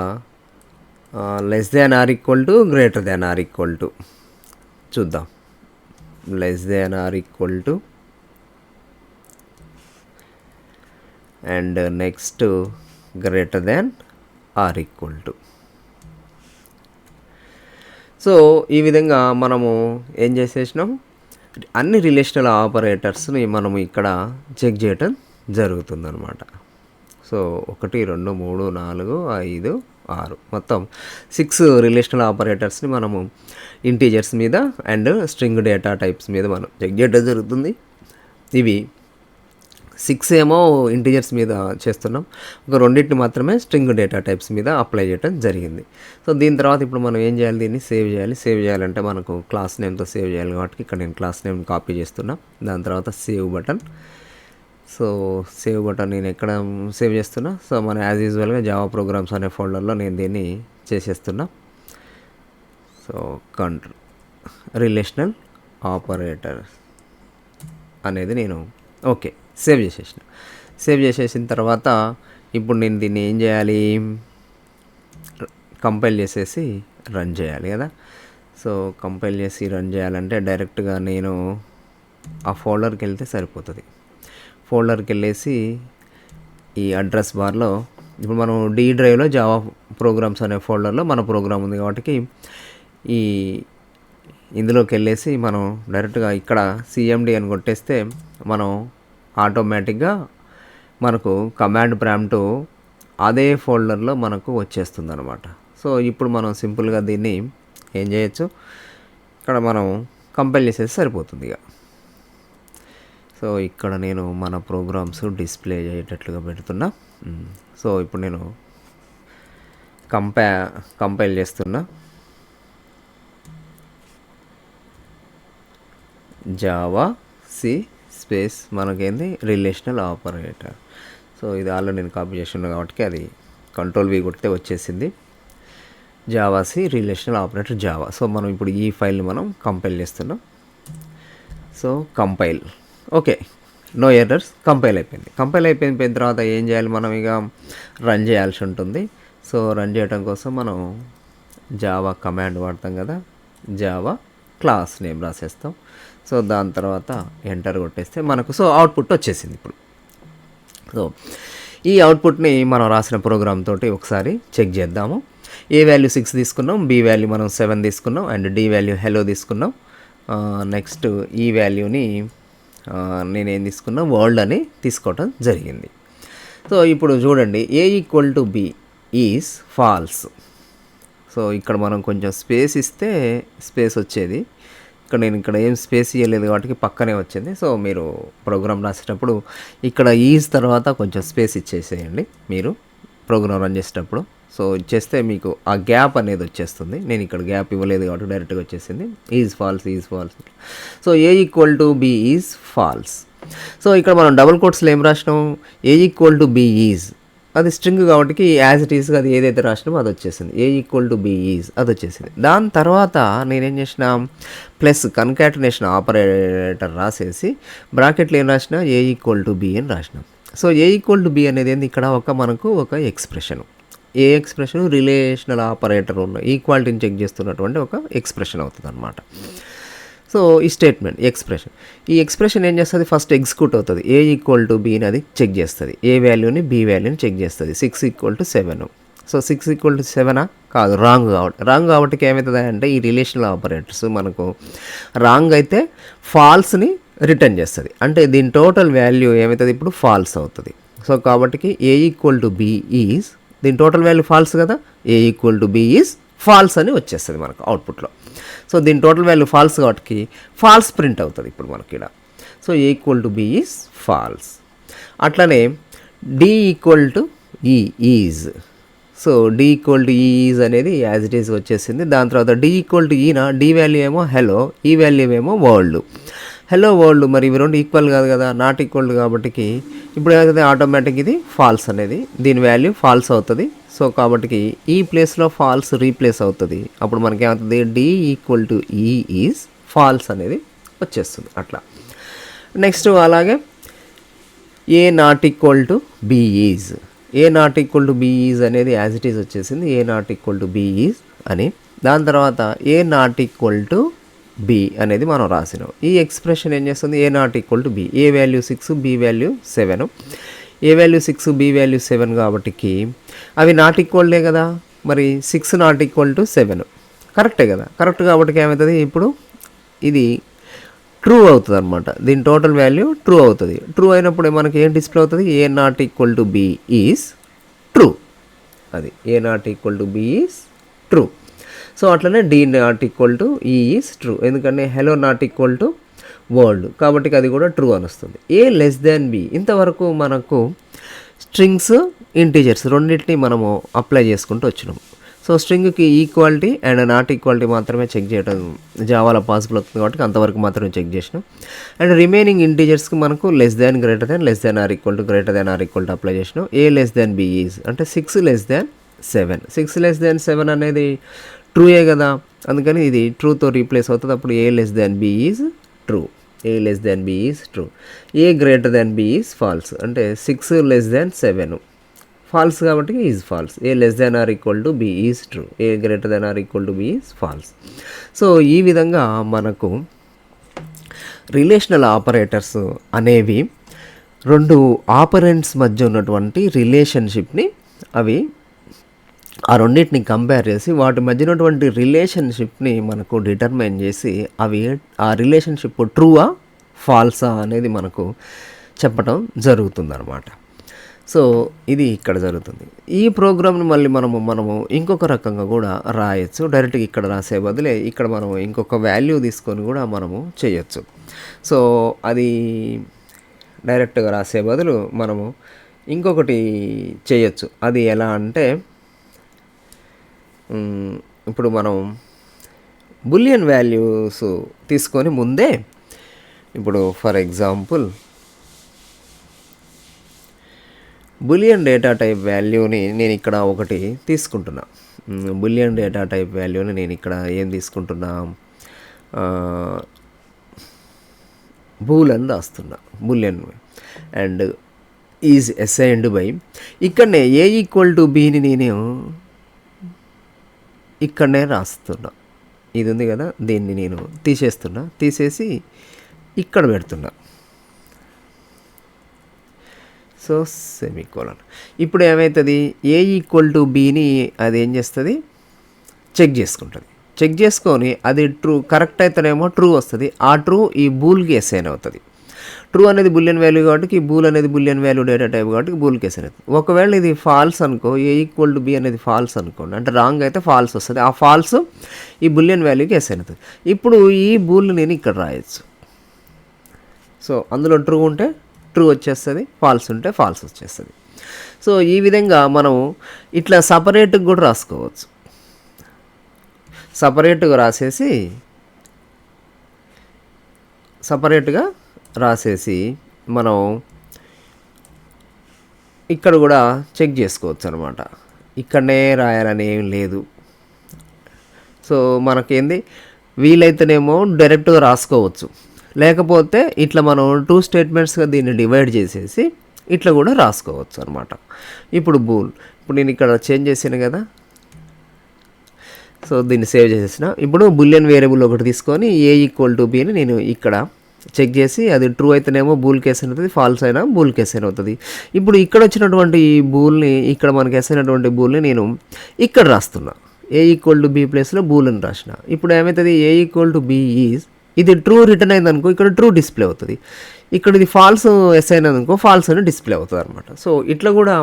less than or equal to greater than or equal to చూద్దాం. Less than or equal to and next greater than or equal to. So ఈ విధంగా మనము ఏం చేసేసినాం, అన్ని రిలేషనల్ ఆపరేటర్స్ని మనము ఇక్కడ చెక్ చేయటం జరుగుతుందన్నమాట. సో 1 2 3 4 5 6 మొత్తం 6 రిలేషనల్ ఆపరేటర్స్ని మనము ఇంటీజర్స్ మీద అండ్ స్ట్రింగ్ డేటా టైప్స్ మీద మనం చెక్ చేయడం జరుగుతుంది. ఇవి 6 ఏమో ఇంటీజర్స్ మీద చేస్తున్నాం, ఒక రెండింటిని మాత్రమే స్ట్రింగ్ డేటా టైప్స్ మీద అప్లై చేయడం జరిగింది. సో దీని తర్వాత ఇప్పుడు మనం ఏం చేయాలి, దీన్ని సేవ్ చేయాలంటే మనకు క్లాస్ నేమ్తో సేవ్ చేయాలి కాబట్టి ఇక్కడ నేను క్లాస్ నేమ్ కాపీ చేస్తున్నా. దాని తర్వాత save button. So save button నేను ఎక్కడ సేవ్ చేస్తున్నా, సో మన యాజ్ యూజువల్గా జావా ప్రోగ్రామ్స్ అనే ఫోల్డర్లో నేను దీన్ని చేసేస్తున్నా. సో రిలేషనల్ ఆపరేటర్ అనేది నేను ఓకే సేవ్ చేసేసిన తర్వాత ఇప్పుడు నేను దీన్ని ఏం చేయాలి, కంపైల్ చేసేసి రన్ చేయాలి కదా. సో కంపైల్ చేసి రన్ చేయాలంటే డైరెక్ట్గా నేను ఆ ఫోల్డర్కి వెళ్తే సరిపోతుంది. ఫోల్డర్కి వెళ్ళేసి ఈ అడ్రస్ బార్లో ఇప్పుడు మనం డి డ్రైవ్లో జావా ప్రోగ్రామ్స్ అనే ఫోల్డర్లో మన ప్రోగ్రామ్ ఉంది కాబట్టి ఇందులోకి వెళ్ళేసి మనం డైరెక్ట్గా ఇక్కడ సిఎండి అని కొట్టేస్తే మనం ఆటోమేటిక్గా మనకు కమాండ్ ప్రాంప్ట్ అదే ఫోల్డర్లో మనకు వచ్చేస్తుంది అనమాట. సో ఇప్పుడు మనం సింపుల్గా దీన్ని ఏం చేయొచ్చు, ఇక్కడ మనం కంపైల్ చేసేసి సరిపోతుంది ఇక. సో ఇక్కడ నేను మన ప్రోగ్రామ్స్ డిస్ప్లే అయ్యేటట్లుగా పెడుతున్నా. సో ఇప్పుడు నేను కంపైల్ చేస్తున్నా. జావా సి స్పేస్ మనకేంది రిలేషనల్ ఆపరేటర్. సో ఇది ఆల్రెడీ నేను కాపీ చేస్తున్నా కాబట్టి అది Ctrl+V కొడితే వచ్చేసింది Java C relational operator Java. So మనం ఇప్పుడు ఈ ఫైల్ని మనం కంపైల్ చేస్తున్నాం. So compile okay, no errors, compile అయిపోయిన తర్వాత ఏం చేయాలి, మనం ఇక రన్ చేయాల్సి ఉంటుంది. సో రన్ చేయడం కోసం మనం జావా కమాండ్ వాడతాం కదా, జావా క్లాస్ నేమ్ రాసేస్తాం. సో దాని తర్వాత ఎంటర్ కొట్టేస్తే మనకు సో అవుట్పుట్ వచ్చేసింది ఇప్పుడు. సో ఈ అవుట్పుట్ని మనం రాసిన ప్రోగ్రామ్ తోటి ఒకసారి చెక్ చేద్దాము. ఏ వాల్యూ 6 తీసుకున్నాం, బి వాల్యూ మనం 7 తీసుకున్నాం, అండ్ డి వాల్యూ హెలో తీసుకున్నాం. నెక్స్ట్ ఈ వాల్యూని నేనేం తీసుకున్నా, వరల్డ్ అని తీసుకోవటం జరిగింది. సో ఇప్పుడు చూడండి, A equal to B is false. So ఇక్కడ మనం కొంచెం స్పేస్ ఇస్తే స్పేస్ వచ్చేది, నేను ఇక్కడ ఏం స్పేస్ ఇవ్వలేదు కాబట్టి పక్కనే వచ్చింది. సో మీరు ప్రోగ్రామ్ రాసేటప్పుడు ఇక్కడ ఈజ్ తర్వాత కొంచెం స్పేస్ ఇచ్చేసేయండి మీరు ప్రోగ్రామ్ రన్ చేసేటప్పుడు. సో ఇచ్చేస్తే మీకు ఆ గ్యాప్ అనేది వచ్చేస్తుంది. నేను ఇక్కడ గ్యాప్ ఇవ్వలేదు కాబట్టి డైరెక్ట్గా వచ్చేసింది is false. So A equal to B is false. So ఇక్కడ మనం డబుల్ కోట్స్లో ఏం రాసినాం, ఏ ఈక్వల్ టు బి ఈజ్, అది స్ట్రింగ్ కాబట్టి యాజ్ ఇట్ ఈస్గా అది ఏదైతే రాసినామో అది వచ్చేసింది. ఏ ఈక్వల్ టు బి ఈజ్ అది వచ్చేసింది. దాని తర్వాత నేనేం చేసిన, ప్లస్ కన్కాటినేషన్ ఆపరేటర్ రాసేసి బ్రాకెట్లో ఏం రాసిన, ఏ ఈక్వల్ టు బి అని రాసినాం. So A equal to B అనేది ఏంది, ఇక్కడ మనకు ఒక expression. A expression, relational operator ఉన్న ఈక్వాలిటీని చెక్ చేస్తున్నటువంటి ఒక ఎక్స్ప్రెషన్ అవుతుంది అనమాట. సో ఈ స్టేట్మెంట్ ఈ ఎక్స్ప్రెషన్ ఏం చేస్తుంది, ఫస్ట్ ఎగ్జిక్యూట్ అవుతుంది. ఏ ఈక్వల్ టు బి అది చెక్ చేస్తుంది, ఏ వాల్యూని బి వాల్యూని చెక్ చేస్తుంది. 6 = 7. సో 6 = 7 కాదు, రాంగ్ కాబట్టి ఏమవుతుంది అంటే ఈ రిలేషనల్ ఆపరేటర్స్ మనకు రాంగ్ అయితే ఫాల్స్ని రిటర్న్ చేస్తుంది. అంటే దీని టోటల్ వాల్యూ ఏమవుతుంది ఇప్పుడు ఫాల్స్ అవుతుంది. సో కాబట్టి A equal to B is, దీని టోటల్ వాల్యూ ఫాల్స్ కదా, A equal to B is false అని వచ్చేస్తుంది మనకు అవుట్పుట్లో. సో దీని టోటల్ వాల్యూ ఫాల్స్ కాబట్టి ఫాల్స్ ప్రింట్ అవుతుంది ఇప్పుడు మనకి ఇక్కడ. So A equal to B is false. అట్లనే D equal to E is. So D equal to is అనేది యాజ్ ఇట్ ఈజ్ వచ్చేసింది. దాని తర్వాత డి ఈక్వల్ టు ఈనా, డి వాల్యూ ఏమో హెలో, ఈ వాల్యూ ఏమో వరల్డ్. హెలో వరల్డ్ మరి ఇవి రెండు ఈక్వల్ కాదు కదా, నాట్ ఈక్వల్ కాబట్టి ఇప్పుడు ఏదైతే ఆటోమేటిక్ ఇది ఫాల్స్ అనేది, దీని వాల్యూ ఫాల్స్ అవుతుంది. సో కాబట్టి ఈ ప్లేస్లో ఫాల్స్ రీప్లేస్ అవుతుంది. అప్పుడు మనకి ఏమవుతుంది, D equal to E is false అనేది వచ్చేస్తుంది అట్లా. నెక్స్ట్ అలాగే A not equal to B is, A not equal to B is అనేది యాజ్ ఇట్ ఈజ్ వచ్చేసింది, A not equal to B is అని. దాని తర్వాత A not equal to B అనేది మనం రాసినాం. ఈ ఎక్స్ప్రెషన్ ఏం చేస్తుంది, A not equal to B, A value 6 B value 7, A value 6 B value 7 కాబట్టికి అవి నాట్ ఈక్వల్డే కదా, మరి 6 నాట్ ఈక్వల్ టు 7 కరెక్టే కదా, కరెక్ట్ కాబట్టి ఏమవుతుంది ఇప్పుడు ఇది ట్రూ అవుతుంది అనమాట. దీని టోటల్ వాల్యూ ట్రూ అవుతుంది. ట్రూ అయినప్పుడు మనకి ఏం డిస్ప్లే అవుతుంది, A not equal to B is true. అది A not equal to B is true. So అట్లనే D not equal to E is true, ఎందుకంటే hello not equal to world కాబట్టి అది కూడా ట్రూ అని వస్తుంది. ఏ లెస్ దాన్ బి, ఇంతవరకు మనకు స్ట్రింగ్స్ ఇంటీజర్స్ రెండింటిని మనము అప్లై చేసుకుంటూ వచ్చినాం. సో స్ట్రింగ్కి ఈక్వాలిటీ అండ్ నాట్ ఈక్వాలిటీ మాత్రమే చెక్ చేయడం జావాలో పాసిబుల్ అవుతుంది కాబట్టి అంతవరకు మాత్రమే చెక్ చేసినాం. అండ్ రిమైనింగ్ ఇంటీజర్స్కి మనకు less than greater than, less than or equal to, greater than or equal to apply చేసినాం. ఏ లెస్ దాన్ బి ఈజ్ అంటే 6 లెస్ దాన్ 7, 6 లెస్ దాన్ 7 అనేది ట్రూయే కదా, అందుకని ఇది ట్రూతో రీప్లేస్ అవుతుంది. అప్పుడు A less than B is true, A less than B is true. A greater than B is false, అంటే 6 less than 7 false కాబట్టి is false. A less than or equal to B is true, A greater than or equal to B is false. So ఈ విధంగా మనకు relational operators అనేవి రెండు operands మధ్య ఉన్నటువంటి రిలేషన్షిప్ని అవి ఆ రెండింటిని కంపేర్ చేసి వాటి మధ్య ఉన్నటువంటి రిలేషన్షిప్ని మనకు డిటర్మైన్ చేసి అవి ఆ రిలేషన్షిప్ ట్రూవా ఫాల్సా అనేది మనకు చెప్పటం జరుగుతుందన్నమాట. సో ఇది ఇక్కడ జరుగుతుంది. ఈ ప్రోగ్రామ్ని మళ్ళీ మనము ఇంకొక రకంగా కూడా రాయొచ్చు. డైరెక్ట్గా ఇక్కడ రాసే బదులే ఇక్కడ మనం ఇంకొక వాల్యూ తీసుకొని కూడా మనము చేయొచ్చు. సో అది డైరెక్ట్గా రాసే బదులు మనము ఇంకొకటి చేయొచ్చు. అది ఎలా అంటే ఇప్పుడు మనం బులియన్ వాల్యూస్ తీసుకొని ముందే, ఇప్పుడు for example boolean data type వాల్యూని నేను ఇక్కడ ఒకటి తీసుకుంటున్నా. బులియన్ డేటా టైప్ వాల్యూని నేను ఇక్కడ ఏం తీసుకుంటున్నా, బూల్ అని రాస్తున్నా, boolean and is assigned by, ఇక్కడనే ఏ ఈక్వల్ టు బిని నేను ఇక్కడనే రాస్తున్నా. ఇది ఉంది కదా, దీన్ని నేను తీసేసి ఇక్కడ పెడుతున్నా. So semicolon. ఇప్పుడు ఏమవుతుంది, ఏ ఈక్వల్ టు బిని అది ఏం చేస్తుంది, చెక్ చేసుకుంటుంది. చెక్ చేసుకొని అది ట్రూ కరెక్ట్ అయితేనేమో ట్రూ వస్తుంది. ఆ ట్రూ ఈ బూల్కి అసైన్ అవుతుంది. ట్రూ అనేది బులియన్ వాల్యూ కాబట్టి బూల్ అనేది బులియన్ వాల్యూ డేటా టైప్ కాబట్టి బూల్కి అసైన్ అవుతుంది. ఒకవేళ ఇది ఫాల్స్ అనుకో, ఏ ఈక్వల్ టు బి అనేది ఫాల్స్ అనుకోండి, అంటే రాంగ్ అయితే ఫాల్స్ వస్తుంది. ఆ ఫాల్స్ ఈ బులియన్ వాల్యూకి అసైన్ అవుతుంది. ఇప్పుడు ఈ బూల్ నేను ఇక్కడ రాయొచ్చు. సో అందులో ట్రూ ఉంటే ట్రూ వచ్చేస్తుంది, ఫాల్స్ ఉంటే ఫాల్స్ వచ్చేస్తుంది. సో ఈ విధంగా మనం ఇట్లా సపరేట్గా కూడా రాసుకోవచ్చు. సపరేట్గా రాసేసి మనం ఇక్కడ కూడా చెక్ చేసుకోవచ్చు అనమాట. ఇక్కడనే రాయాలని ఏం లేదు. సో మనకేంది వీలైతేనేమో డైరెక్ట్గా రాసుకోవచ్చు, లేకపోతే ఇట్లా మనం 2 స్టేట్మెంట్స్గా దీన్ని డివైడ్ చేసేసి ఇట్లా కూడా రాసుకోవచ్చు అనమాట. ఇప్పుడు బూల్, ఇప్పుడు నేను ఇక్కడ చేంజ్ చేసాను కదా, సో దీన్ని సేవ్ చేసేసిన. ఇప్పుడు బులియన్ వేరియబుల్ ఒకటి తీసుకొని ఏ ఈక్వల్ టు బి అని నేను ఇక్కడ చెక్ చేసి అది ట్రూ అయితేనేమో బూల్ కేస్ అని అవుతుంది, ఫాల్స్ అయినా బూల్ కేస్ అని అవుతుంది. ఇప్పుడు ఇక్కడ వచ్చినటువంటి ఈ బూల్ని, ఇక్కడ మనకి ఎస్ అయినటువంటి బూల్ని నేను ఇక్కడ రాస్తున్నా. ఏ ఈక్వల్ టు బి ప్లేస్లో బూల్ అని రాసిన. ఇప్పుడు ఏమవుతుంది, ఏ ఈక్వల్ టు బి ఈజ్, ఇది ట్రూ రిటర్న్ అయింది అనుకో, ఇక్కడ ట్రూ డిస్ప్లే అవుతుంది. ఇక్కడ ఇది ఫాల్స్ ఎస్ అయినది అనుకో, ఫాల్స్ అని డిస్ప్లే అవుతుంది అనమాట. సో ఇట్లా కూడా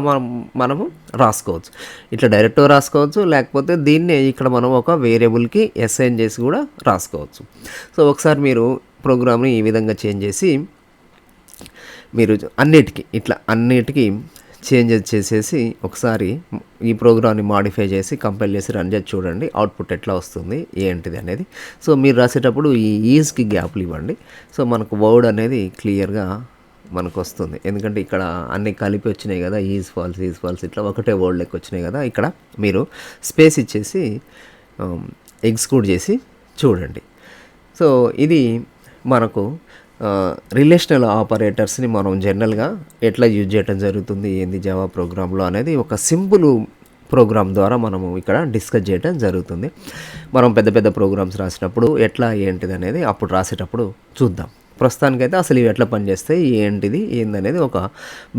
మనము రాసుకోవచ్చు. ఇట్లా డైరెక్ట్గా రాసుకోవచ్చు, లేకపోతే దీన్నే ఇక్కడ మనం ఒక వేరియబుల్కి అసైన్ చేసి కూడా రాసుకోవచ్చు. సో ఒకసారి మీరు ప్రోగ్రామ్ని ఈ విధంగా చేంజ్ చేసి మీరు అన్నిటికీ చేంజెస్ చేసేసి ఒకసారి ఈ ప్రోగ్రామ్ని మాడిఫై చేసి కంపైల్ చేసి రన్ చేసి చూడండి అవుట్పుట్ ఎట్లా వస్తుంది ఏంటిది అనేది. సో మీరు రాసేటప్పుడు ఈ ఈజ్కి గ్యాప్లు ఇవ్వండి. సో మనకు వర్డ్ అనేది క్లియర్గా మనకు వస్తుంది. ఎందుకంటే ఇక్కడ అన్నీ కలిపి వచ్చినాయి కదా, ఈజ్ ఫాల్స్ ఇట్లా ఒకటే వర్డ్ లెక్క వచ్చినాయి కదా. ఇక్కడ మీరు స్పేస్ ఇచ్చేసి ఎగ్జిక్యూట్ చేసి చూడండి. సో ఇది మనకు రిలేషనల్ ఆపరేటర్స్ని మనం జనరల్గా ఎట్లా యూజ్ చేయడం జరుగుతుంది ఏంది జావా ప్రోగ్రాంలో అనేది ఒక సింపుల్ ప్రోగ్రామ్ ద్వారా మనము ఇక్కడ డిస్కస్ చేయడం జరుగుతుంది. మనం పెద్ద పెద్ద ప్రోగ్రామ్స్ రాసినప్పుడు ఎట్లా ఏంటిది అనేది అప్పుడు రాసేటప్పుడు చూద్దాం. ప్రస్తుతానికైతే అసలు ఇవి ఎట్లా పనిచేస్తాయి ఏంటిది ఏందనేది ఒక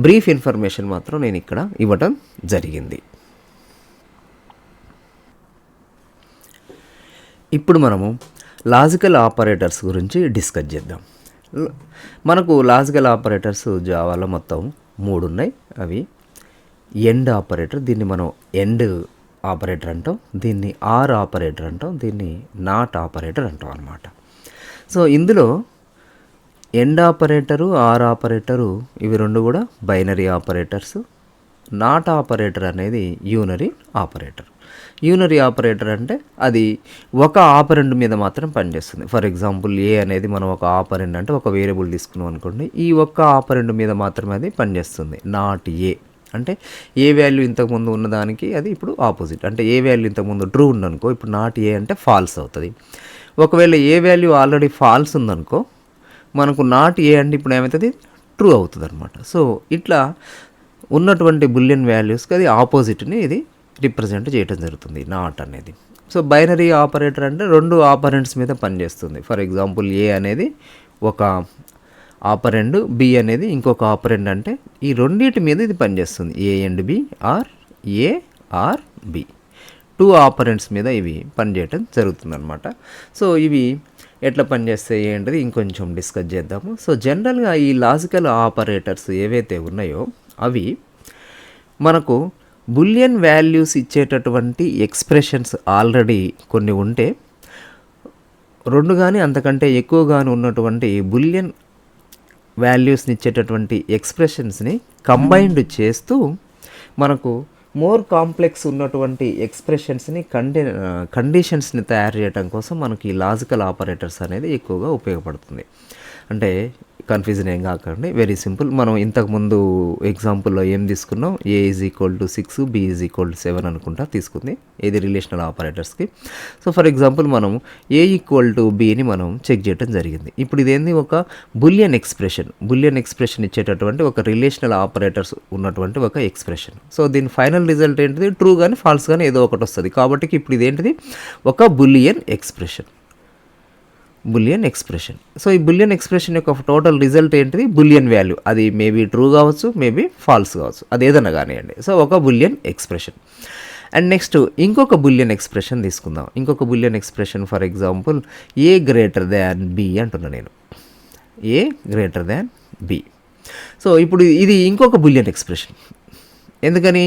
బ్రీఫ్ ఇన్ఫర్మేషన్ మాత్రం నేను ఇక్కడ ఇవ్వటం జరిగింది. ఇప్పుడు మనము లాజికల్ ఆపరేటర్స్ గురించి డిస్కస్ చేద్దాం. మనకు లాజికల్ ఆపరేటర్స్ జావాలో మొత్తం 3 ఉన్నాయి. అవి ఎండ్ ఆపరేటర్, దీన్ని మనం ఎండ్ ఆపరేటర్ అంటాం, దీన్ని ఆర్ ఆపరేటర్ అంటాం, దీన్ని నాట్ ఆపరేటర్ అంటాం అన్నమాట. సో ఇందులో ఎండ్ ఆపరేటరు, ఆర్ ఆపరేటరు ఇవి 2 కూడా బైనరీ ఆపరేటర్స్. నాట్ ఆపరేటర్ అనేది యూనరీ ఆపరేటర్. యూనరీ ఆపరేటర్ అంటే అది ఒక ఆపరెండ్ మీద మాత్రం పనిచేస్తుంది. ఫర్ ఎగ్జాంపుల్ ఏ అనేది మనం ఒక ఆపరెండ్ అంటే ఒక వేరియబుల్ తీసుకున్నాం అనుకోండి, ఈ ఒక్క ఆపరెండ్ మీద మాత్రమే అది పనిచేస్తుంది. నాట్ ఏ అంటే ఏ వాల్యూ ఇంతకుముందు ఉన్నదానికి అది ఇప్పుడు ఆపోజిట్. అంటే ఏ వాల్యూ ఇంతకుముందు ట్రూ ఉందనుకో, ఇప్పుడు నాట్ ఏ అంటే ఫాల్స్ అవుతుంది. ఒకవేళ ఏ వాల్యూ ఆల్రెడీ ఫాల్స్ ఉందనుకో, మనకు నాట్ ఏ అంటే ఇప్పుడు ఏమవుతుంది, ట్రూ అవుతుంది అనమాట. సో ఇట్లా ఉన్నటువంటి బులియన్ వాల్యూస్కి అది ఆపోజిట్ని ఇది రిప్రజెంట్ చేయడం జరుగుతుంది నాట్ అనేది. సో బైనరీ ఆపరేటర్ అంటే 2 ఆపరెంట్స్ మీద పనిచేస్తుంది. ఫర్ ఎగ్జాంపుల్ ఏ అనేది ఒక ఆపరెండ్, బి అనేది ఇంకొక ఆపరెండ్, అంటే ఈ రెండింటి మీద ఇది పనిచేస్తుంది. A and B or A or B 2 operands మీద ఇవి పనిచేయటం జరుగుతుంది అనమాట. సో ఇవి ఎట్లా పనిచేస్తాయి ఏంటిది ఇంకొంచెం డిస్కస్ చేద్దాము. సో జనరల్గా ఈ లాజికల్ ఆపరేటర్స్ ఏవైతే ఉన్నాయో అవి మనకు బులియన్ వాల్యూస్ ఇచ్చేటటువంటి ఎక్స్ప్రెషన్స్ ఆల్రెడీ కొన్ని ఉంటే, 2 కానీ అంతకంటే ఎక్కువ కానీ ఉన్నటువంటి బులియన్ వాల్యూస్ని ఇచ్చేటటువంటి ఎక్స్ప్రెషన్స్ని కంబైన్డ్ చేస్తూ మనకు మోర్ కాంప్లెక్స్ ఉన్నటువంటి ఎక్స్ప్రెషన్స్ని కండిషన్స్ని తయారు చేయడం కోసం మనకి ఈ లాజికల్ ఆపరేటర్స్ అనేది ఎక్కువగా ఉపయోగపడుతుంది. అంటే కన్ఫ్యూజన్ ఏం కాకండి, వెరీ సింపుల్. మనం ఇంతకుముందు ఎగ్జాంపుల్లో ఏం తీసుకున్నాం, A is equal to 6, B is equal to 7 అనుకుంటా తీసుకుంది, ఇది రిలేషనల్ ఆపరేటర్స్కి. సో ఫర్ ఎగ్జాంపుల్ మనం ఏ ఈక్వల్ టు బిని మనం చెక్ చేయడం జరిగింది. ఇప్పుడు ఇదేంది, ఒక బులియన్ ఎక్స్ప్రెషన్ ఇచ్చేటటువంటి ఒక రిలేషనల్ ఆపరేటర్స్ ఉన్నటువంటి ఒక ఎక్స్ప్రెషన్. సో దీని ఫైనల్ రిజల్ట్ ఏంటిది, ట్రూ కానీ ఫాల్స్ కానీ ఏదో ఒకటి వస్తుంది. కాబట్టి ఇప్పుడు ఇదేంటిది, ఒక బులియన్ ఎక్స్ప్రెషన్. సో ఈ బులియన్ ఎక్స్ప్రెషన్ యొక్క టోటల్ రిజల్ట్ ఏంటిది, బులియన్ వాల్యూ. అది మేబీ ట్రూ కావచ్చు, మేబీ ఫాల్స్ కావచ్చు, అది ఏదైనా కానివ్వండి. సో ఒక బులియన్ ఎక్స్ప్రెషన్. అండ్ నెక్స్ట్ ఇంకొక బులియన్ ఎక్స్ప్రెషన్ తీసుకుందాం. ఇంకొక boolean expression for example A greater than B అంటున్నా నేను, A greater than B. So ఇప్పుడు ఇది ఇంకొక బులియన్ ఎక్స్ప్రెషన్. ఎందుకని,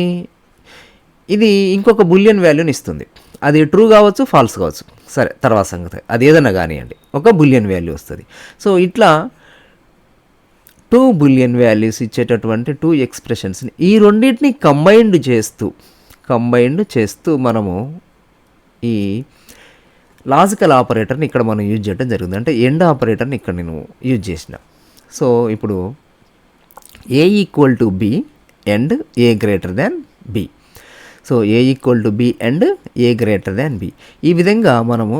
ఇది ఇంకొక బులియన్ వాల్యూని ఇస్తుంది. అది ట్రూ కావచ్చు, ఫాల్స్ కావచ్చు, సరే తర్వాత సంగతి, అది ఏదైనా కానివ్వండి, ఒక బులియన్ వాల్యూ వస్తుంది. సో ఇట్లా 2 బులియన్ వాల్యూస్ ఇచ్చేటటువంటి 2 ఎక్స్ప్రెషన్స్ని ఈ రెండింటిని కంబైన్డ్ చేస్తూ మనము ఈ లాజికల్ ఆపరేటర్ని ఇక్కడ మనం యూజ్ చేయడం జరిగింది. అంటే ఎండ్ ఆపరేటర్ని ఇక్కడ నేను యూజ్ చేసిన. సో ఇప్పుడు A equal to B and A greater than B. So A equal to B and A greater than B. ఈ విధంగా మనము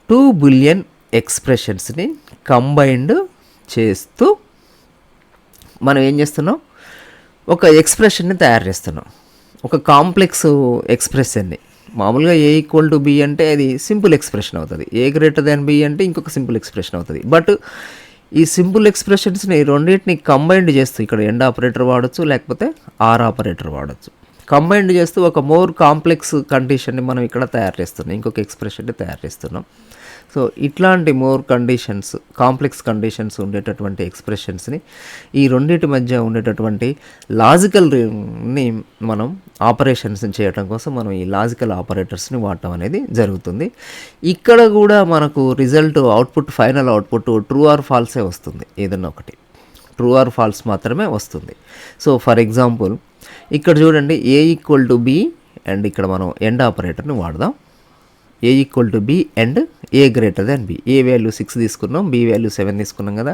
2 బులియన్ ఎక్స్ప్రెషన్స్ని కంబైన్డ్ చేస్తూ మనం ఏం చేస్తున్నాం, ఒక ఎక్స్ప్రెషన్ని తయారు చేస్తున్నాం. ఒక కాంప్లెక్స్ ఎక్స్ప్రెషన్ని మామూలుగా ఏ ఈక్వల్ టు బి అంటే అది సింపుల్ ఎక్స్ప్రెషన్ అవుతుంది, ఏ గ్రేటర్ దాన్ బి అంటే ఇంకొక సింపుల్ ఎక్స్ప్రెషన్ అవుతుంది. బట్ ఈ సింపుల్ ఎక్స్ప్రెషన్స్ని రెండింటిని కంబైన్డ్ చేస్తూ ఇక్కడ ఎండ్ ఆపరేటర్ వాడచ్చు, లేకపోతే ఆర్ ఆపరేటర్ వాడచ్చు. కంబైన్డ్ చేస్తూ ఒక మోర్ కాంప్లెక్స్ కండిషన్ని మనం ఇక్కడ తయారు చేస్తున్నాం, ఇంకొక ఎక్స్ప్రెషన్ని తయారు చేస్తున్నాం. సో ఇట్లాంటి మోర్ కండిషన్స్, కాంప్లెక్స్ కండిషన్స్ ఉండేటటువంటి ఎక్స్ప్రెషన్స్ని, ఈ రెండింటి మధ్య ఉండేటటువంటి లాజికల్ని మనం ఆపరేషన్స్ని చేయడం కోసం మనం ఈ లాజికల్ ఆపరేటర్స్ని వాడటం అనేది జరుగుతుంది. ఇక్కడ కూడా మనకు result output, final output true or ఫాల్సే వస్తుంది, ఏదన్నా ఒకటి ట్రూ ఆర్ ఫాల్స్ మాత్రమే వస్తుంది. సో ఫర్ ఎగ్జాంపుల్ ఇక్కడ చూడండి, A equal to B and ఇక్కడ మనం ఎండ్ ఆపరేటర్ని వాడదాం. A equal to B and A greater than B. A value 6 తీసుకున్నాం, బి వాల్యూ 7 తీసుకున్నాం కదా.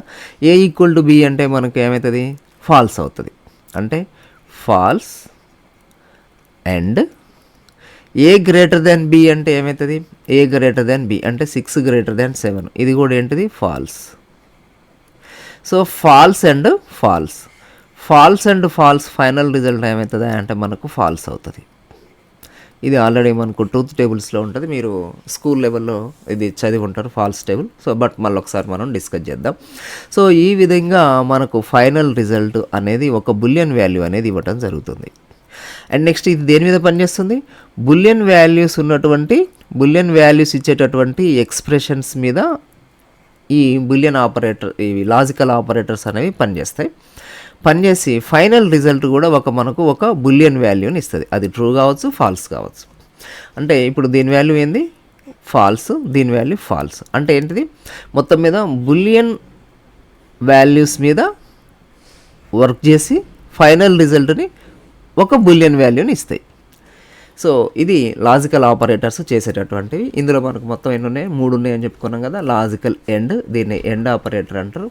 ఏ ఈక్వల్ టు బి అంటే మనకు ఏమవుతుంది, ఫాల్స్ అవుతుంది. అంటే false and A greater than B అంటే ఏమవుతుంది, ఏ గ్రేటర్ దాన్ బి అంటే 6 గ్రేటర్ దాన్ 7. ఇది కూడా ఏంటిది, false. So false and false, false and false final result ఏమవుతుంది అంటే మనకు ఫాల్స్ అవుతుంది. ఇది ఆల్రెడీ మనకు ట్రూత్ టేబుల్స్లో ఉంటుంది, మీరు స్కూల్ లెవెల్లో ఇది చదివి ఉంటారు ఫాల్స్ టేబుల్. సో బట్ మళ్ళీ ఒకసారి మనం డిస్కస్ చేద్దాం. సో ఈ విధంగా మనకు ఫైనల్ రిజల్ట్ అనేది ఒక బులియన్ వాల్యూ అనేది ఇవ్వటం జరుగుతుంది. అండ్ నెక్స్ట్ ఇది దేని మీద పనిచేస్తుంది, బులియన్ వాల్యూస్ ఉన్నటువంటి, బులియన్ వాల్యూస్ ఇచ్చేటటువంటి ఎక్స్ప్రెషన్స్ మీద ఈ బులియన్ ఆపరేటర్, ఈ లాజికల్ ఆపరేటర్స్ అనేవి పనిచేస్తాయి. పనిచేసి ఫైనల్ రిజల్ట్ కూడా మనకు ఒక బులియన్ వాల్యూని ఇస్తుంది. అది ట్రూ కావచ్చు, ఫాల్స్ కావచ్చు. అంటే ఇప్పుడు దీని వాల్యూ ఏంది, ఫాల్స్, దీని వాల్యూ ఫాల్స్. అంటే ఏంటిది, మొత్తం మీద బులియన్ వాల్యూస్ మీద వర్క్ చేసి ఫైనల్ రిజల్ట్ని ఒక బులియన్ వాల్యూని ఇస్తాయి. సో ఇది లాజికల్ ఆపరేటర్స్ చేసేటటువంటివి. ఇందులో మనకు మొత్తం ఎన్ని ఉన్నాయి, 3 ఉన్నాయి అని చెప్పుకున్నాం కదా. లాజికల్ ఎండ్, దీన్ని ఎండ్ ఆపరేటర్ అంటారు.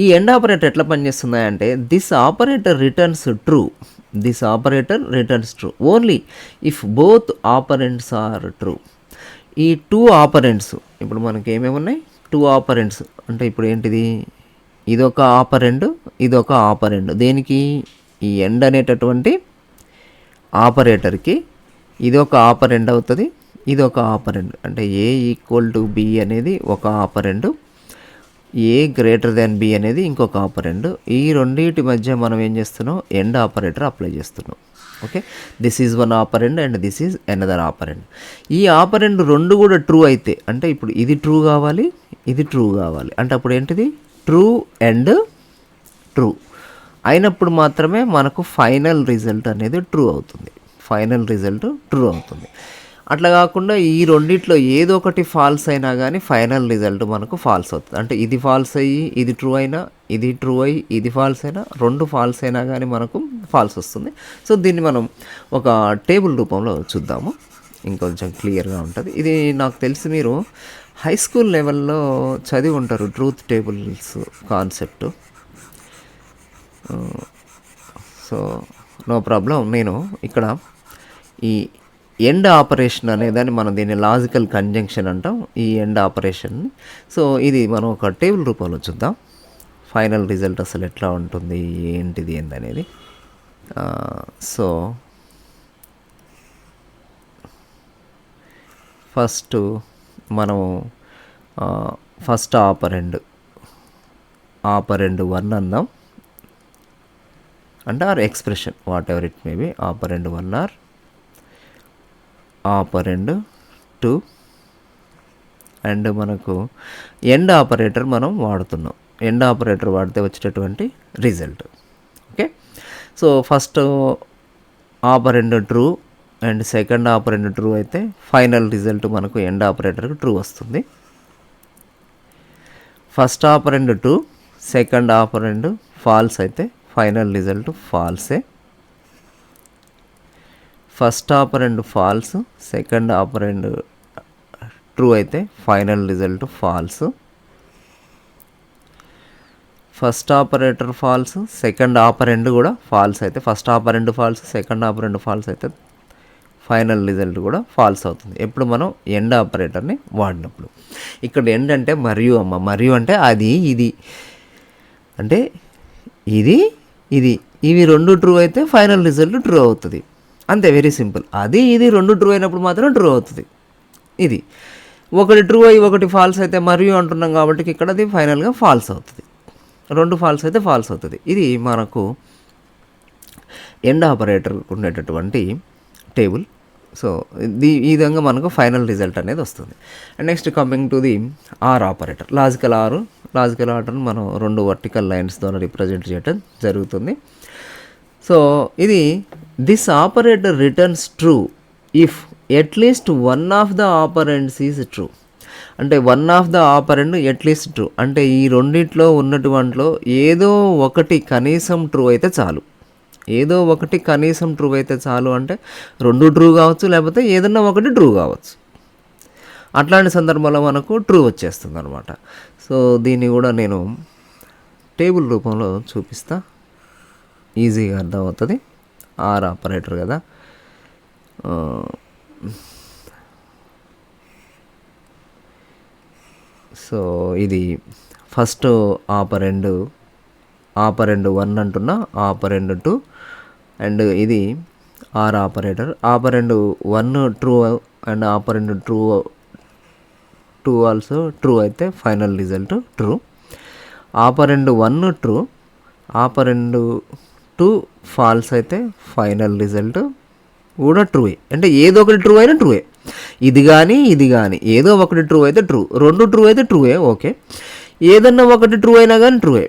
ఈ ఎండ్ ఆపరేటర్ ఎట్లా పనిచేస్తున్నాయంటే, this operator returns true, this operator returns true only if both operands are true. ఈ 2 ఆపరెంట్స్, ఇప్పుడు మనకి ఏమేమి ఉన్నాయి, 2 ఆపరెంట్స్ అంటే ఇప్పుడు ఏంటిది, ఇదొక ఆపరెండ్, ఇదొక ఆపరెండ్. దేనికి, ఈ ఎండ్ అనేటటువంటి ఆపరేటర్కి ఇది ఒక ఆపరెండ్ అవుతుంది, ఇది ఒక ఆపరెండ్. అంటే ఏ ఈక్వల్ టు బి అనేది ఒక ఆపరెండ్, ఏ గ్రేటర్ దాన్ బి అనేది ఇంకొక ఆపరెండ్. ఈ రెండింటి మధ్య మనం ఏం చేస్తున్నాం, ఎండ్ ఆపరేటర్ అప్లై చేస్తున్నాం. Okay, this is one ఆపరెండ్ and this is another ఆపరెండ్. ఈ ఆపరెండ్ రెండు కూడా ట్రూ అయితే, అంటే ఇప్పుడు ఇది ట్రూ కావాలి, ఇది ట్రూ కావాలి. అంటే అప్పుడు ఏంటిది, ట్రూ అండ్ ట్రూ అయినప్పుడు మాత్రమే మనకు ఫైనల్ రిజల్ట్ అనేది ట్రూ అవుతుంది, ఫైనల్ రిజల్ట్ ట్రూ అవుతుంది. అట్లా కాకుండా ఈ రెండిట్లో ఏదో ఒకటి ఫాల్స్ అయినా కానీ ఫైనల్ రిజల్ట్ మనకు ఫాల్స్ అవుతుంది. అంటే ఇది ఫాల్స్ అయ్యి ఇది ట్రూ అయినా, ఇది ట్రూ అయ్యి ఇది ఫాల్స్ అయినా, రెండు ఫాల్స్ అయినా కానీ మనకు ఫాల్స్ వస్తుంది. సో దీన్ని మనం ఒక టేబుల్ రూపంలో చూద్దాము, ఇంకొంచెం క్లియర్గా ఉంటుంది. ఇది నాకు తెలిసి మీరు హై స్కూల్ లెవెల్లో చదివి ఉంటారు truth tables concept. So no problem. నేను ఇక్కడ ఈ ఎండ్ ఆపరేషన్ అనేదాన్ని మనం దీన్ని లాజికల్ కంజంక్షన్ అంటాం, ఈ ఎండ్ ఆపరేషన్. సో ఇది మనం ఒక టేబుల్ రూపంలో చూద్దాం, ఫైనల్ రిజల్ట్ అసలు ఎట్లా ఉంటుంది, ఏంటిది ఏందనేది. సో ఫస్ట్ మనం ఫస్ట్ ఆపరెండ్ 1 అందాం, అంటే or expression whatever it may be, operand 1 or operand 2. And మనకు ఎండ్ ఆపరేటర్ మనం వాడుతున్నాం, ఎండ్ ఆపరేటర్ వాడితే వచ్చేటటువంటి result. Okay, so first operand true and second operand true అయితే ఫైనల్ రిజల్ట్ మనకు ఎండ్ ఆపరేటర్కి ట్రూ వస్తుంది. First operand true, second operand false అయితే ఫైనల్ రిజల్ట్ ఫాల్సే. First operand false, second operand true అయితే final result false. First operator false, second operand కూడా false అయితే, first operand false, second operand false అయితే ఫైనల్ రిజల్ట్ కూడా false అవుతుంది ఎప్పుడు మనం ఎండ్ ఆపరేటర్ని వాడినప్పుడు. ఇక్కడ ఎండ్ అంటే మరియు అమ్మ, మరియు అంటే అది ఇది, అంటే ఇది ఇది, ఇవి రెండు ట్రూ అయితే ఫైనల్ రిజల్ట్ ట్రూ అవుతుంది. అంతే, వెరీ సింపుల్. అది ఇది రెండు ట్రూ అయినప్పుడు మాత్రం ట్రూ అవుతుంది. ఇది ఒకటి ట్రూ అయ్యి ఒకటి ఫాల్స్ అయితే మరియు అంటున్నాం కాబట్టి ఇక్కడ అది ఫైనల్గా ఫాల్స్ అవుతుంది. రెండు ఫాల్స్ అయితే ఫాల్స్ అవుతుంది. ఇది మనకు ఎండ్ ఆపరేటర్ ఉండేటటువంటి టేబుల్. సో ఈ విధంగా మనకు ఫైనల్ రిజల్ట్ అనేది వస్తుంది. And next coming to the or operator. Logical ఆర్డర్ని మనం రెండు వర్టికల్ లైన్స్ ద్వారా రిప్రజెంట్ చేయడం జరుగుతుంది. సో ఇది this operator returns true if at least one of the operands is true. అంటే one of the operand at least true అంటే ఈ రెండిట్లో ఉన్నటువంటిలో ఏదో ఒకటి కనీసం ట్రూ అయితే చాలు. ఏదో ఒకటి కనీసం ట్రూ అయితే చాలు అంటే రెండు ట్రూ కావచ్చు, లేకపోతే ఏదన్నా ఒకటి ట్రూ కావచ్చు. అట్లాంటి సందర్భంలో మనకు ట్రూ వచ్చేస్తుంది అనమాట. సో దీన్ని కూడా నేను టేబుల్ రూపంలో చూపిస్తా, ఈజీగా అర్థమవుతుంది. ఆర్ ఆపరేటర్ కదా. సో ఇది ఫస్ట్ ఆపరెండ్ 1 అంటున్నా, ఆపరెండ్ 2 అండ్ ఇది or operator. Operand 1 true and operand 2 also true అయితే final result true. Operand 1 true, operand 2 false అయితే ఫైనల్ రిజల్ట్ కూడా ట్రూయే. అంటే ఏదో ఒకటి ట్రూ అయినా ట్రూయే. ఇది కానీ ఏదో ఒకటి ట్రూ అయితే ట్రూ, రెండు ట్రూ అయితే ట్రూయే. ఓకే, ఏదన్నా ఒకటి ట్రూ అయినా కానీ ట్రూయే.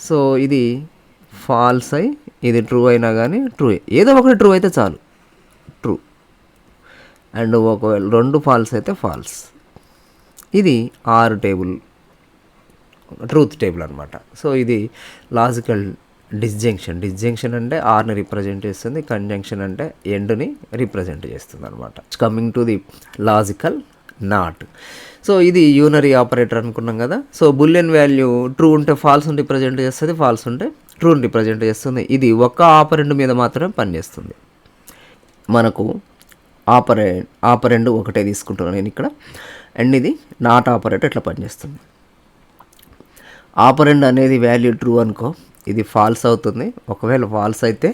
సో ఇది ఫాల్స్ అయి ఇది ట్రూ అయినా కానీ ట్రూయే. ఏదో ఒకటి ట్రూ అయితే చాలు, ట్రూ. అండ్ ఒకవేళ రెండు ఫాల్స్ అయితే ఫాల్స్. ఇది ఆర్ టేబుల్, ట్రూత్ టేబుల్ అనమాట. సో ఇది లాజికల్ డిస్జంక్షన్ అంటే ఆర్ని రిప్రజెంట్ చేస్తుంది, కంజంక్షన్ అంటే ఎండ్ని రిప్రజెంట్ చేస్తుంది అనమాట. Coming to the logical not. So ఇది యూనరీ ఆపరేటర్ అనుకున్నాం కదా. సో బులియన్ వాల్యూ ట్రూ ఉంటే ఫాల్స్ని రిప్రజెంట్ చేస్తుంది, ఫాల్స్ ఉంటే ట్రూని రిప్రజెంట్ చేస్తుంది. ఇది ఒక్క ఆపరెండ్ మీద మాత్రమే పనిచేస్తుంది. మనకు ఆపరెండ్ ఒకటే తీసుకుంటున్నాను నేను ఇక్కడ. అండ్ ఇది నాట్ ఆపరేటర్ ఎట్లా పనిచేస్తుంది. ఆపరెండ్ అనేది వాల్యూ ట్రూ అనుకో, ఇది ఫాల్స్ అవుతుంది. ఒకవేళ ఫాల్స్ అయితే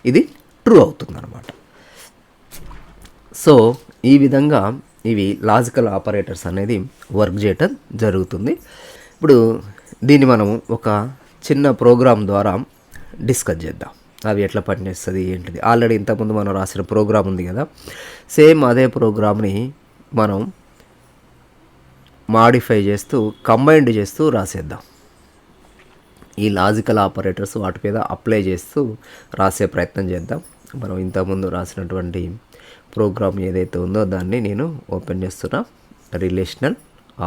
ఇది ట్రూ అవుతుంది అనమాట. సో ఈ విధంగా ఇవి లాజికల్ ఆపరేటర్స్ అనేది వర్క్ చేయటం జరుగుతుంది. ఇప్పుడు దీన్ని మనం ఒక చిన్న ప్రోగ్రామ్ ద్వారా డిస్కస్ చేద్దాం. అవి ఎట్లా పనిచేస్తుంది ఏంటిది. ఆల్రెడీ ఇంతకుముందు మనం రాసిన ప్రోగ్రామ్ ఉంది కదా, సేమ్ అదే ప్రోగ్రామ్ని మనం మాడిఫై చేస్తూ కంబైన్డ్ చేస్తూ రాసేద్దాం. ఈ లాజికల్ ఆపరేటర్స్ వాటి మీద అప్లై చేస్తూ రాసే ప్రయత్నం చేద్దాం. మనం ఇంతకుముందు రాసినటువంటి ప్రోగ్రామ్ ఏదైతే ఉందో దాన్ని నేను ఓపెన్ చేస్తున్నా. Relational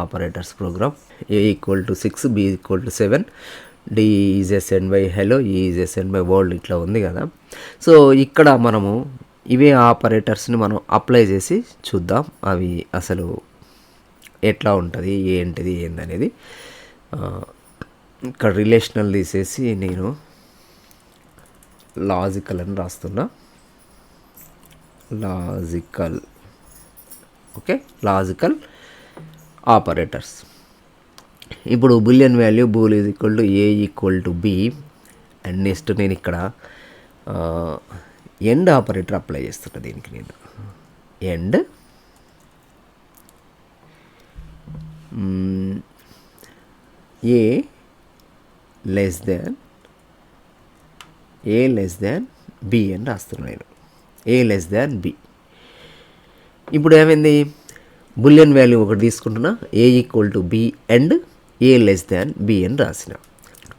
operators program. A = 6, B = 7, D is assigned by hello, E is assigned by world ఇట్లా ఉంది కదా. సో ఇక్కడ మనము ఇవే ఆపరేటర్స్ని మనం అప్లై చేసి చూద్దాం అవి అసలు ఎట్లా ఉంటుంది, ఏంటిది ఏందనేది. ఇక్కడ రిలేషనల్ తీసేసి నేను లాజికల్ అని రాస్తున్నా. Logical operators. ఇప్పుడు boolean value bool is equal to A = B. And next నేను ఇక్కడ ఎండ్ ఆపరేటర్ అప్లై చేస్తున్నా. దీనికి నేను and A less than B అని రాస్తున్నాను నేను. A less than B. ఇప్పుడు ఏమైంది, బులియన్ వాల్యూ ఒకటి తీసుకుంటున్నా, A = B and A less than B అని రాసిన.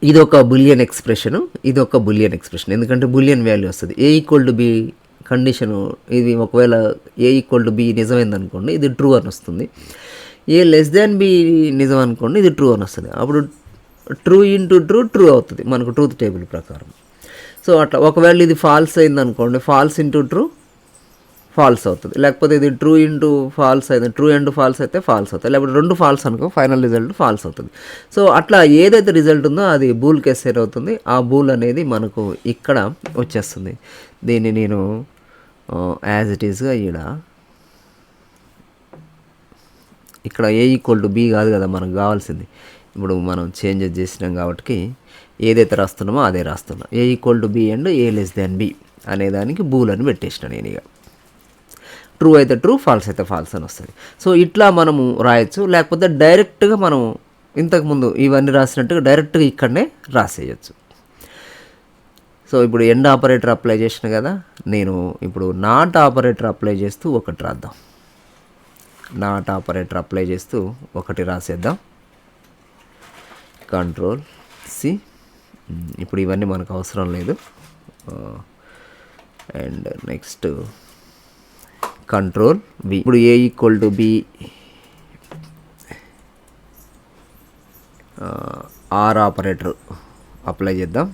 ఇది ఒక బులియన్ ఎక్స్ప్రెషను, ఇది ఒక బులియన్ ఎక్స్ప్రెషన్. ఎందుకంటే బులియన్ వాల్యూ వస్తుంది. A = B కండిషను ఇది. ఒకవేళ A = B నిజమైందనుకోండి, ఇది ట్రూ అని వస్తుంది. A లెస్ దాన్ B నిజం అనుకోండి, ఇది ట్రూ అని వస్తుంది. అప్పుడు ట్రూ ఇంటూ ట్రూ అవుతుంది మనకు ట్రూత్ టేబుల్ ప్రకారం. సో అట్లా ఒకవేళ ఇది ఫాల్స్ అయిందనుకోండి, ఫాల్స్ ఇంటూ ట్రూ ఫాల్స్ అవుతుంది. లేకపోతే ఇది ట్రూ ఇంటూ ఫాల్స్ అయితే, ట్రూ అండ్ ఫాల్స్ అయితే ఫాల్స్ అవుతుంది. లేకపోతే రెండు ఫాల్స్ అనుకో, ఫైనల్ రిజల్ట్ ఫాల్స్ అవుతుంది. సో అట్లా ఏదైతే రిజల్ట్ ఉందో అది బూల్ కేస్ అవుతుంది. ఆ బూల్ అనేది మనకు ఇక్కడ వచ్చేస్తుంది. దీన్ని నేను యాజ్ ఇట్ ఈస్గా ఇక్కడ A = B కాదు కదా మనకు కావాల్సింది. ఇప్పుడు మనం చేంజెస్ చేసినాం కాబట్టి ఏదైతే రాస్తున్నామో అదే రాస్తున్నాం. A = B and A less than B. అనేదానికి బూల్ అని పెట్టేసిన నేను ఇక. ట్రూ అయితే ట్రూ, ఫాల్స్ అయితే ఫాల్స్ అని వస్తుంది. సో ఇట్లా మనము రాయొచ్చు. లేకపోతే డైరెక్ట్గా మనం ఇంతకుముందు ఇవన్నీ రాసినట్టుగా డైరెక్ట్గా ఇక్కడనే రాసేయచ్చు. సో ఇప్పుడు ఎండ్ ఆపరేటర్ అప్లై చేసిన కదా, నేను ఇప్పుడు నాట్ ఆపరేటర్ అప్లై చేస్తూ ఒకటి రాద్దాం. నాట్ ఆపరేటర్ అప్లై చేస్తూ ఒకటి రాసేద్దాం. Control C. ఇప్పుడు ఇవన్నీ మనకు అవసరం లేదు. And next control B. ఇప్పుడు A equal to B, or operator apply చేద్దాం.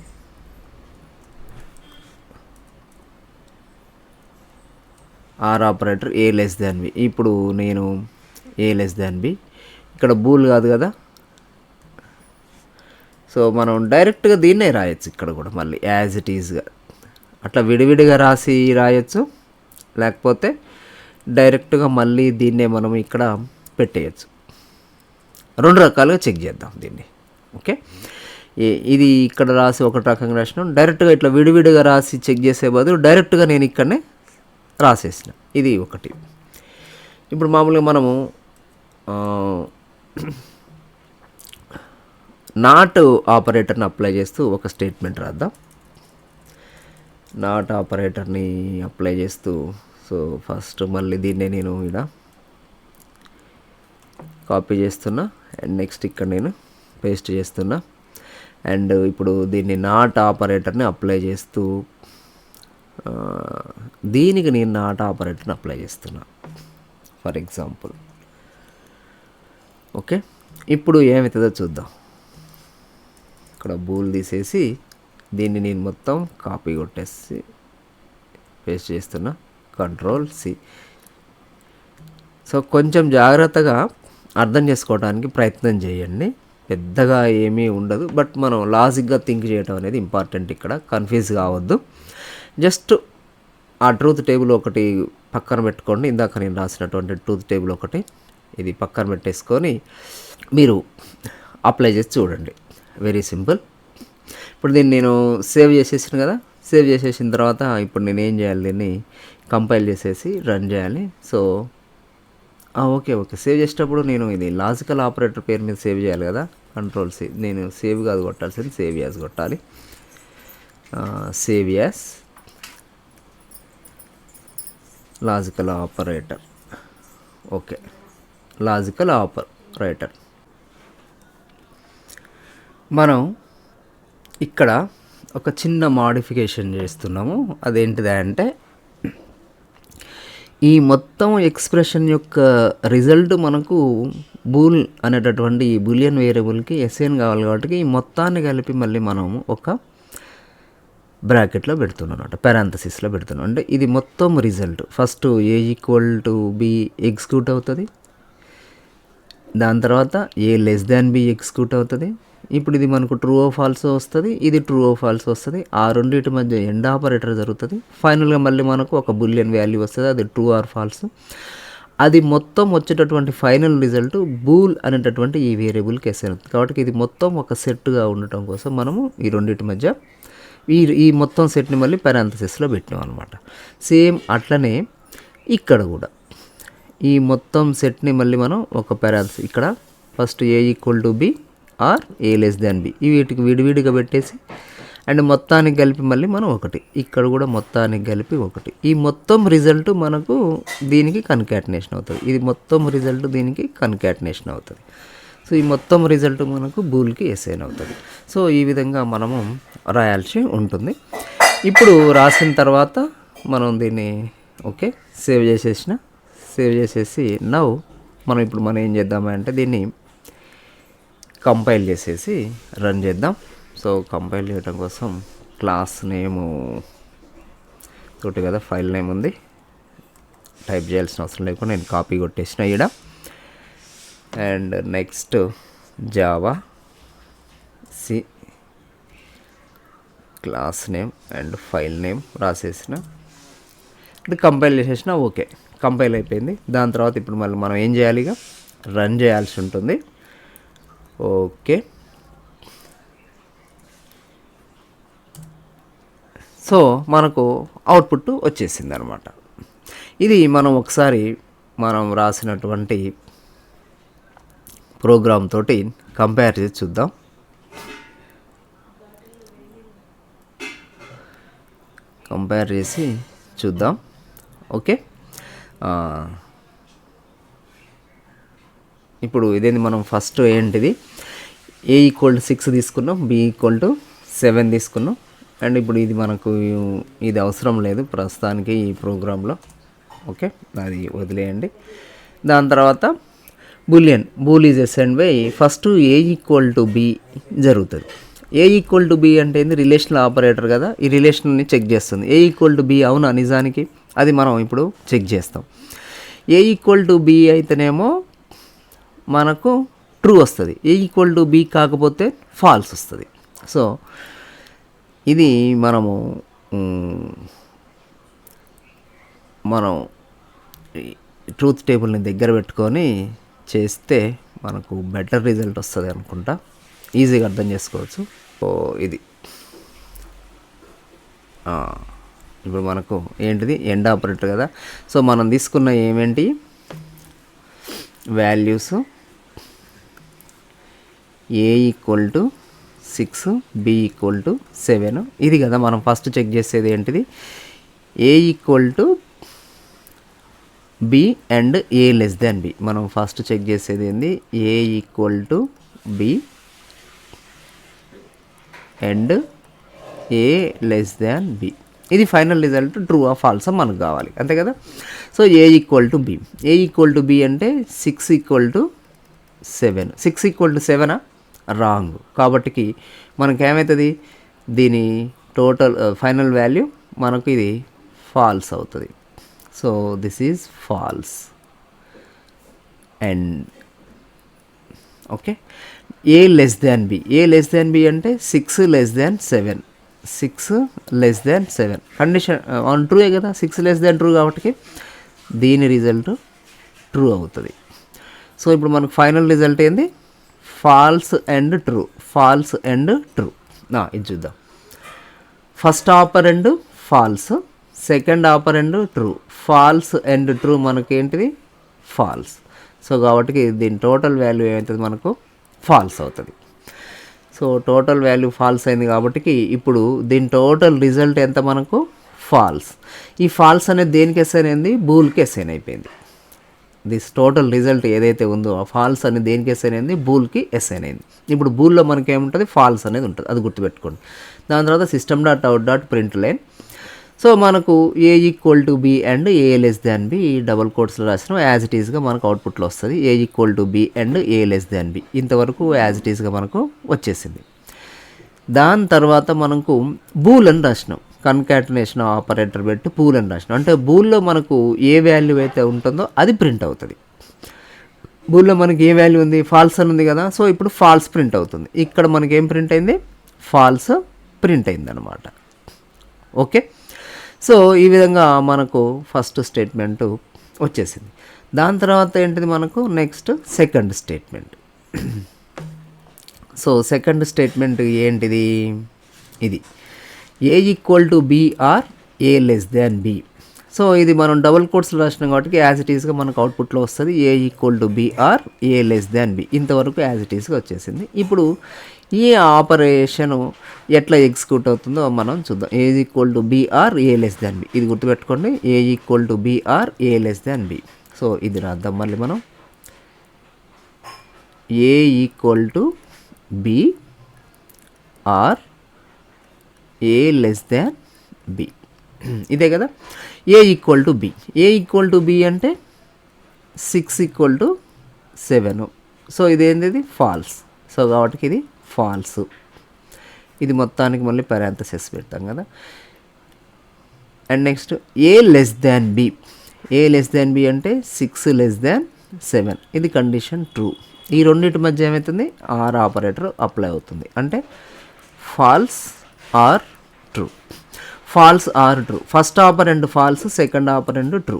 Or operator A less than B. ఇప్పుడు నేను ఏ లెస్ దాన్ బి, ఇక్కడ బూల్ కాదు కదా, సో మనం డైరెక్ట్గా దీన్నే రాయొచ్చు. ఇక్కడ కూడా మళ్ళీ యాజ్ ఇట్ ఈజ్గా అట్లా విడివిడిగా రాసి రాయొచ్చు. లేకపోతే డైరెక్ట్గా మళ్ళీ దీన్నే మనం ఇక్కడ పెట్టేయచ్చు. రెండు రకాలుగా చెక్ చేద్దాం దీన్ని. ఓకే, ఇది ఇక్కడ రాసి ఒక రకంగా రాసినాం. డైరెక్ట్గా ఇట్లా విడివిడిగా రాసి చెక్ చేసే బదులు డైరెక్ట్గా నేను ఇక్కడనే రాసేసిన. ఇది ఒకటి. ఇప్పుడు మామూలుగా మనము నాట్ ఆపరేటర్ని అప్లై చేస్తూ ఒక స్టేట్మెంట్ రాద్దాం. నాట్ ఆపరేటర్ని అప్లై చేస్తూ, సో ఫస్ట్ మళ్ళీ దీన్నే నేను ఇక్కడ కాపీ చేస్తున్నా. అండ్ నెక్స్ట్ ఇక్కడ నేను పేస్ట్ చేస్తున్నా. అండ్ ఇప్పుడు దీన్ని నాట్ ఆపరేటర్ని అప్లై చేస్తూ దీనికి నేను నాట్ ఆపరేటర్ని అప్లై చేస్తున్నా ఫర్ ఎగ్జాంపుల్. ఓకే, ఇప్పుడు ఏమవుతుందో చూద్దాం. ఇక్కడ బూల్ తీసేసి దీన్ని నేను మొత్తం కాపీ కొట్టేసి పేస్ట్ చేస్తున్నా. Control C. సో కొంచెం జాగ్రత్తగా అర్థం చేసుకోవడానికి ప్రయత్నం చేయండి. పెద్దగా ఏమీ ఉండదు, బట్ మనం లాజిక్గా థింక్ చేయడం అనేది ఇంపార్టెంట్. ఇక్కడ కన్ఫ్యూజ్ కావద్దు. జస్ట్ ఆ ట్రూత్ టేబుల్ ఒకటి పక్కన పెట్టుకోండి. ఇందాక నేను రాసినటువంటి ట్రూత్ టేబుల్ ఒకటి ఇది పక్కన పెట్టేసుకొని మీరు అప్లై చేసి చూడండి. Very simple. ఇప్పుడు దీన్ని నేను సేవ్ చేసేసిన కదా. సేవ్ చేసేసిన తర్వాత ఇప్పుడు నేను ఏం చేయాలి, దీన్ని కంపైల్ చేసేసి రన్ చేయాలి. సో ఓకే, సేవ్ చేసేటప్పుడు నేను ఇది లాజికల్ ఆపరేటర్ పేరు మీద సేవ్ చేయాలి కదా. Control C. నేను సేవ్ కాదు కొట్టాల్సింది, సేవ్ యాజ్ కొట్టాలి. Save as logical operator. Okay, logical operator. మనం ఇక్కడ ఒక చిన్న మాడిఫికేషన్ చేస్తున్నాము. అదేంటిది అంటే ఈ మొత్తం ఎక్స్ప్రెషన్ యొక్క రిజల్ట్ మనకు బూల్ అనేటటువంటి ఈ బూలియన్ వేరియబుల్కి ఎస్ఎన్ కావాలి. కాబట్టి ఈ మొత్తాన్ని కలిపి మళ్ళీ మనం ఒక బ్రాకెట్లో పెడుతున్నాం అనమాట, పారాంథసిస్లో పెడుతున్నాం. అంటే ఇది మొత్తం result first A equal to B execute అవుతుంది. దాని తర్వాత ఏ లెస్ దాన్ బి ఎగ్జిక్యూట్ అవుతుంది. ఇప్పుడు ఇది మనకు ట్రూ ఓ ఫాల్స్ వస్తుంది, ఇది ట్రూ ఓ ఫాల్స్ వస్తుంది. ఆ రెండింటి మధ్య ఎండ్ ఆపరేటర్ జరుగుతుంది. ఫైనల్గా మళ్ళీ మనకు ఒక బులియన్ వాల్యూ వస్తుంది, అది ట్రూ ఆర్ ఫాల్స్. అది మొత్తం వచ్చేటటువంటి ఫైనల్ రిజల్ట్ బూల్ అనేటటువంటి ఈ వేరియబుల్కి ఎస్ఎన్ అవుతుంది. కాబట్టి ఇది మొత్తం ఒక సెట్గా ఉండటం కోసం మనము ఈ రెండింటి మధ్య ఈ మొత్తం సెట్ని మళ్ళీ పారాంథసిస్లో పెట్టినాం అనమాట. సేమ్ అట్లనే ఇక్కడ కూడా ఈ మొత్తం సెట్ని మళ్ళీ మనం ఒక పారాంథసిస్ ఇక్కడ first A equal to B or A less than B వీటికి విడివిడిగా పెట్టేసి అండ్ మొత్తానికి కలిపి మళ్ళీ మనం ఒకటి, ఇక్కడ కూడా మొత్తానికి కలిపి ఒకటి. ఈ మొత్తం రిజల్ట్ మనకు దీనికి కన్కాటినేషన్ అవుతుంది. ఇది మొత్తం రిజల్ట్ దీనికి కన్కాటినేషన్ అవుతుంది. సో ఈ మొత్తం రిజల్ట్ మనకు బూల్కి ఎస్ఐన్ అవుతుంది. సో ఈ విధంగా మనము రాయాల్సి ఉంటుంది. ఇప్పుడు రాసిన తర్వాత మనం దీన్ని ఓకే సేవ్ చేసేసి నౌ మనం ఏం చేద్దామంటే దీన్ని కంపైల్ చేసేసి రన్ చేద్దాం. సో కంపైల్ చేయడం కోసం క్లాస్ నేము తోటి కదా ఫైల్ నేమ్ ఉంది, టైప్ చేయాల్సిన అవసరం లేకుండా నేను కాపీ కొట్టేసిన ఈడ. And next Java C class name and file name రాసేసిన, ఇది కంపైల్ చేసేసిన. ఓకే కంపైల్ అయిపోయింది. దాని తర్వాత ఇప్పుడు మళ్ళీ మనం ఏం చేయాలి, ఇక రన్ చేయాల్సి ఉంటుంది. ఓకే సో మనకు అవుట్పుట్ వచ్చేసింది అనమాట. ఇది మనం ఒకసారి మనం రాసినటువంటి ప్రోగ్రామ్ తోటి కంపేర్ చేసి చూద్దాం. ఓకే, ఇప్పుడు ఇదేంది, మనం ఫస్ట్ ఏంటిది A = 6 తీసుకున్నాం, B = 7 తీసుకున్నాం. అండ్ ఇప్పుడు ఇది మనకు ఇది అవసరం లేదు ప్రస్తుతానికి ఈ ప్రోగ్రాంలో. ఓకే, అది వదిలేయండి. దాని తర్వాత bool is assigned by first A = B జరుగుతుంది. A = B అంటే ఏంది, రిలేషనల్ ఆపరేటర్ కదా, ఈ రిలేషన్ని చెక్ చేస్తుంది. A = B అవునా నిజానికి, అది మనం ఇప్పుడు చెక్ చేస్తాం. A = B అయితేనేమో మనకు ట్రూ వస్తుంది, A = B కాకపోతే ఫాల్స్ వస్తుంది. సో ఇది మనం ట్రూత్ టేబుల్ని దగ్గర పెట్టుకొని చేస్తే మనకు బెటర్ రిజల్ట్ వస్తుంది అనుకుంటా, ఈజీగా అర్థం చేసుకోవచ్చు. సో ఇది ఇప్పుడు మనకు ఏంటిది ఎండ్ ఆపరేటర్ కదా. సో మనం తీసుకున్న ఏమేంటి వాల్యూస్, A = 6, B = 7. ఇది కదా మనం ఫస్ట్ చెక్ చేసేది ఏంటిది, A = B and A < B. మనం ఫస్ట్ చెక్ చేసేది ఏంది, A = B and A < B. ఇది ఫైనల్ రిజల్ట్ ట్రూ ఆ ఫాల్స్ మనకు కావాలి, అంతే కదా. So A = B, A = B అంటే 6 = 7. 6 = 7 రాంగ్, కాబట్టి మనకి ఏమవుతుంది, దీని టోటల్ ఫైనల్ వాల్యూ మనకు ఇది ఫాల్స్ అవుతుంది. So this is false. And okay, A < B, A < B అంటే 6 < 7, 6 < 7 కండిషన్ ఆన్ ట్రూయే కదా, 6 ట్రూ కాబట్టి దీని రిజల్ట్ ట్రూ అవుతుంది. సో ఇప్పుడు మనకు ఫైనల్ రిజల్ట్ ఏంది, ఫాల్స్ అండ్ ట్రూ. ఇది చూద్దాం. First operand false, second operand true, false and true మనకేంటిది ఫాల్స్. సో కాబట్టి దీని టోటల్ వాల్యూ ఏమవుతుంది, మనకు ఫాల్స్ అవుతుంది. సో టోటల్ వాల్యూ ఫాల్స్ అయింది కాబట్టి ఇప్పుడు దీని టోటల్ రిజల్ట్ ఎంత, మనకు ఫాల్స్. ఈ ఫాల్స్ అనేది దేనికి అసైన్ అయింది, బూల్కి అసైన్ అయిపోయింది. దిస్ టోటల్ రిజల్ట్ ఏదైతే ఉందో ఆ ఫాల్స్ అనేది దేనికి అసైన్ అయింది, బూల్కి అసైన్ అయింది. ఇప్పుడు బూల్లో మనకి ఏముంటుంది, ఫాల్స్ అనేది ఉంటుంది, అది గుర్తుపెట్టుకోండి. దాని తర్వాత system.out.println. సో మనకు A = B and A < B double కోట్స్లో రాసిన యాజ్ ఇట్ ఈస్గా మనకు అవుట్పుట్లో వస్తుంది. A = B and A < B ఇంతవరకు యాజ్ ఇట్ ఈస్గా మనకు వచ్చేసింది. దాని తర్వాత మనకు బూల్ అని రాసినాం, కన్కాటినేషన్ ఆపరేటర్ పెట్టి బూల్ అని రాసినాం. అంటే బూల్లో మనకు ఏ వాల్యూ అయితే ఉంటుందో అది ప్రింట్ అవుతుంది. బూల్లో మనకి ఏ వాల్యూ ఉంది, ఫాల్స్ అని ఉంది కదా. సో ఇప్పుడు ఫాల్స్ ప్రింట్ అవుతుంది. ఇక్కడ మనకి ఏం ప్రింట్ అయింది, ఫాల్స్ ప్రింట్ అయింది అనమాట. ఓకే, సో ఈ విధంగా మనకు ఫస్ట్ స్టేట్మెంట్ వచ్చేసింది. దాని తర్వాత ఏంటిది, మనకు next second statement. So second statement ఏంటిది, ఇది A = B or A < B. So ఇది మనం డబుల్ కోట్స్లో రాసినాం కాబట్టి యాజ్ ఇట్ ఈస్గా మనకు అవుట్పుట్లో వస్తుంది A = B or A < B. ఇంతవరకు యాజ్ ఇట్ ఈస్గా వచ్చేసింది. ఇప్పుడు ఈ ఆపరేషను ఎట్లా ఎగ్జిక్యూట్ అవుతుందో మనం చూద్దాం. A = B or A < B. ఇది గుర్తుపెట్టుకోండి, A = B or A < B. So ఇది రాద్దాం మళ్ళీ మనం, A = B or A < B. ఇదే కదా, A = B. A = B అంటే 6 = 7. సో ఇదేంటిది ఫాల్స్. సో కాబట్టి ఇది ఫాల్స్. ఇది మొత్తానికి మళ్ళీ పారాంథసిస్ పెడతాం కదా. And next A < B. A < B అంటే 6 < 7. ఇది కండిషన్ ట్రూ. ఈ రెండింటి మధ్య ఏమవుతుంది, ఆర్ ఆపరేటర్ అప్లై అవుతుంది. అంటే false or true, false or true. First operand false, second operand true.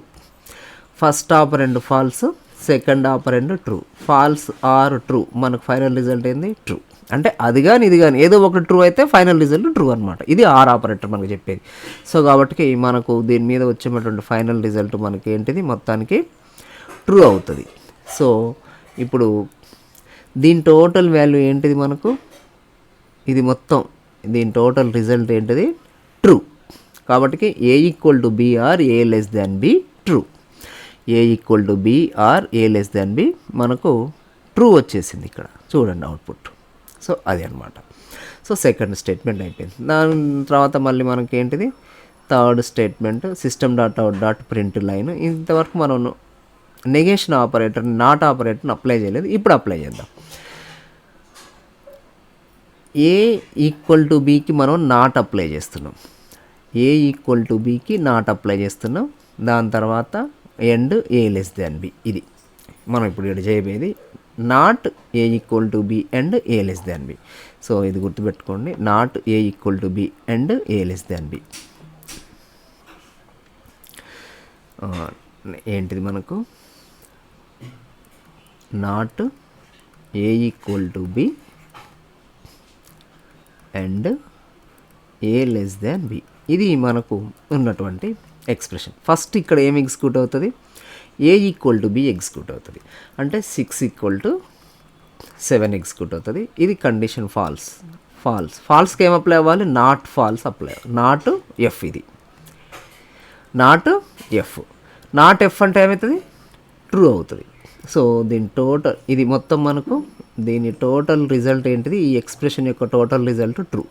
First operand false, second operand true. False or true, మనకు final result ఏంది, ట్రూ. అంటే అది కానీ ఇది కానీ ఏదో ఒకటి ట్రూ అయితే ఫైనల్ రిజల్ట్ ట్రూ అనమాట. ఇది ఆర్ ఆపరేటర్ మనకు చెప్పేది. సో కాబట్టి మనకు దీని మీద వచ్చేటటువంటి ఫైనల్ రిజల్ట్ మనకి ఏంటిది మొత్తానికి ట్రూ అవుతుంది. సో ఇప్పుడు దీని టోటల్ వాల్యూ ఏంటిది మనకు, ఇది మొత్తం దీని టోటల్ రిజల్ట్ ఏంటిది ట్రూ. కాబట్టి A equal to B or A less than B true. A equal to B or A less than B మనకు ట్రూ వచ్చేసింది ఇక్కడ చూడండి అవుట్పుట్. సో అది అనమాట. సో సెకండ్ స్టేట్మెంట్ అయిపోయింది. దాని తర్వాత మళ్ళీ మనకి ఏంటిది third statement system dot out dot print line. ఇంతవరకు మనం నెగేషన్ ఆపరేటర్ నాట్ ఆపరేటర్ని అప్లై చేయలేదు, ఇప్పుడు అప్లై చేద్దాం. ఏ ఈక్వల్ టు బీకి మనం నాట్ అప్లై చేస్తున్నాం. ఏ ఈక్వల్ టు బీకి నాట్ అప్లై చేస్తున్నాం. దాని తర్వాత and A less than B. ఇది మనం ఇప్పుడు ఇక్కడ చేయబోయేది not A equal to B and A less than B. So ఇది గుర్తుపెట్టుకోండి, not A equal to B and A less than B. ఏంటిది మనకు not A equal to B and A less than B. ఇది మనకు ఉన్నటువంటి expression. First ఇక్కడ ఏం execute అవుతుంది, A equal to B execute అవుతుంది. అంటే 6 ఈక్వల్ టు 7 ఎగ్జిక్యూట్ అవుతుంది. ఇది కండిషన్ ఫాల్స్. ఫాల్స్కి ఏం అప్లై అవ్వాలి, not false apply, not F. ఇది నాట్ ఎఫ్. నాట్ ఎఫ్ అంటే ఏమవుతుంది, ట్రూ అవుతుంది. సో దీని టోటల్ ఇది మొత్తం మనకు దీని టోటల్ రిజల్ట్ ఏంటిది, ఈ ఎక్స్ప్రెషన్ యొక్క టోటల్ రిజల్ట్ ట్రూ.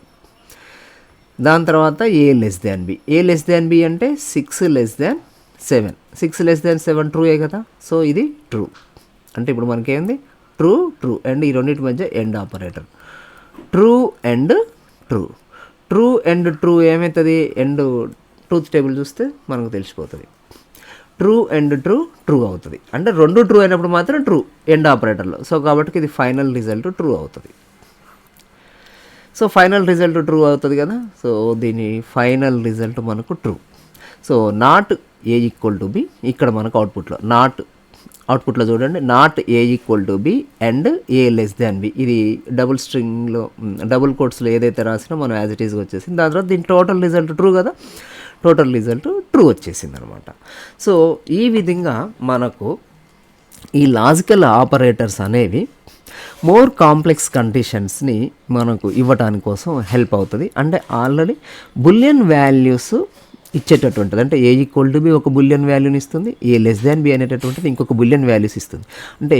దాని తర్వాత ఏ లెస్ దాన్ బి. ఏ లెస్ దాన్ బి అంటే 6 లెస్ దాన్ 7. 6 లెస్ దాన్ 7 ట్రూయే కదా. సో ఇది ట్రూ. అంటే ఇప్పుడు మనకేంది ట్రూ ట్రూ అండ్ ఈ రెండింటి మధ్య end operator. True and true. True and true ఏమవుతుంది, ఎండ్ ట్రూత్ టేబుల్ చూస్తే మనకు తెలిసిపోతుంది. ట్రూ అండ్ ట్రూ అవుతుంది. అంటే రెండు ట్రూ అయినప్పుడు మాత్రం ట్రూ ఎండ్ ఆపరేటర్లో. సో కాబట్టి ఇది ఫైనల్ రిజల్ట్ ట్రూ అవుతుంది. సో ఫైనల్ రిజల్ట్ ట్రూ అవుతుంది కదా. సో దీని ఫైనల్ రిజల్ట్ మనకు true. So not A equal to B ఇక్కడ మనకు అవుట్పుట్లో చూడండి, not A equal to B and A less than B. ఇది డబుల్ స్ట్రింగ్లో డబుల్ కోట్స్లో ఏదైతే రాసినా మనం యాజ్ ఇట్ ఈస్గా వచ్చేసింది. దాని తర్వాత దీని టోటల్ రిజల్ట్ ట్రూ కదా, టోటల్ రిజల్ట్ ట్రూ వచ్చేసింది అనమాట. సో ఈ విధంగా మనకు ఈ లాజికల్ ఆపరేటర్స్ అనేవి మోర్ కాంప్లెక్స్ కండిషన్స్ని మనకు ఇవ్వటానికి కోసం హెల్ప్ అవుతుంది. అంటే ఆల్రెడీ బులియన్ వాల్యూస్ ఇచ్చేటటువంటిది. అంటే ఏ ఈక్వల్ టు బి ఒక బులియన్ వాల్యూని ఇస్తుంది, ఏ లెస్ దాన్ బి అనేటటువంటిది ఇంకొక బులియన్ వాల్యూస్ ఇస్తుంది. అంటే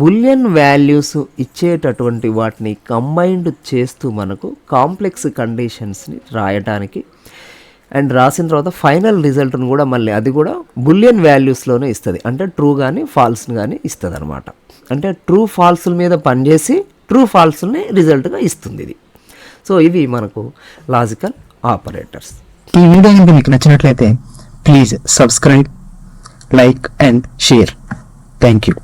బులియన్ వాల్యూస్ ఇచ్చేటటువంటి వాటిని కంబైన్డ్ చేస్తూ మనకు కాంప్లెక్స్ కండిషన్స్ని రాయటానికి అండ్ రాసిన తర్వాత ఫైనల్ రిజల్ట్ను కూడా మళ్ళీ అది కూడా బులియన్ వాల్యూస్లోనే ఇస్తుంది. అంటే ట్రూ కానీ ఫాల్స్ని కానీ ఇస్తుంది అనమాట. అంటే ట్రూ ఫాల్స్ల మీద పనిచేసి ట్రూ ఫాల్స్ని రిజల్ట్గా ఇస్తుంది ఇది. సో ఇవి మనకు లాజికల్ ఆపరేటర్స్. ఈ వీడియో కనుక మీకు నచ్చినట్లయితే please subscribe, like and share. Thank you.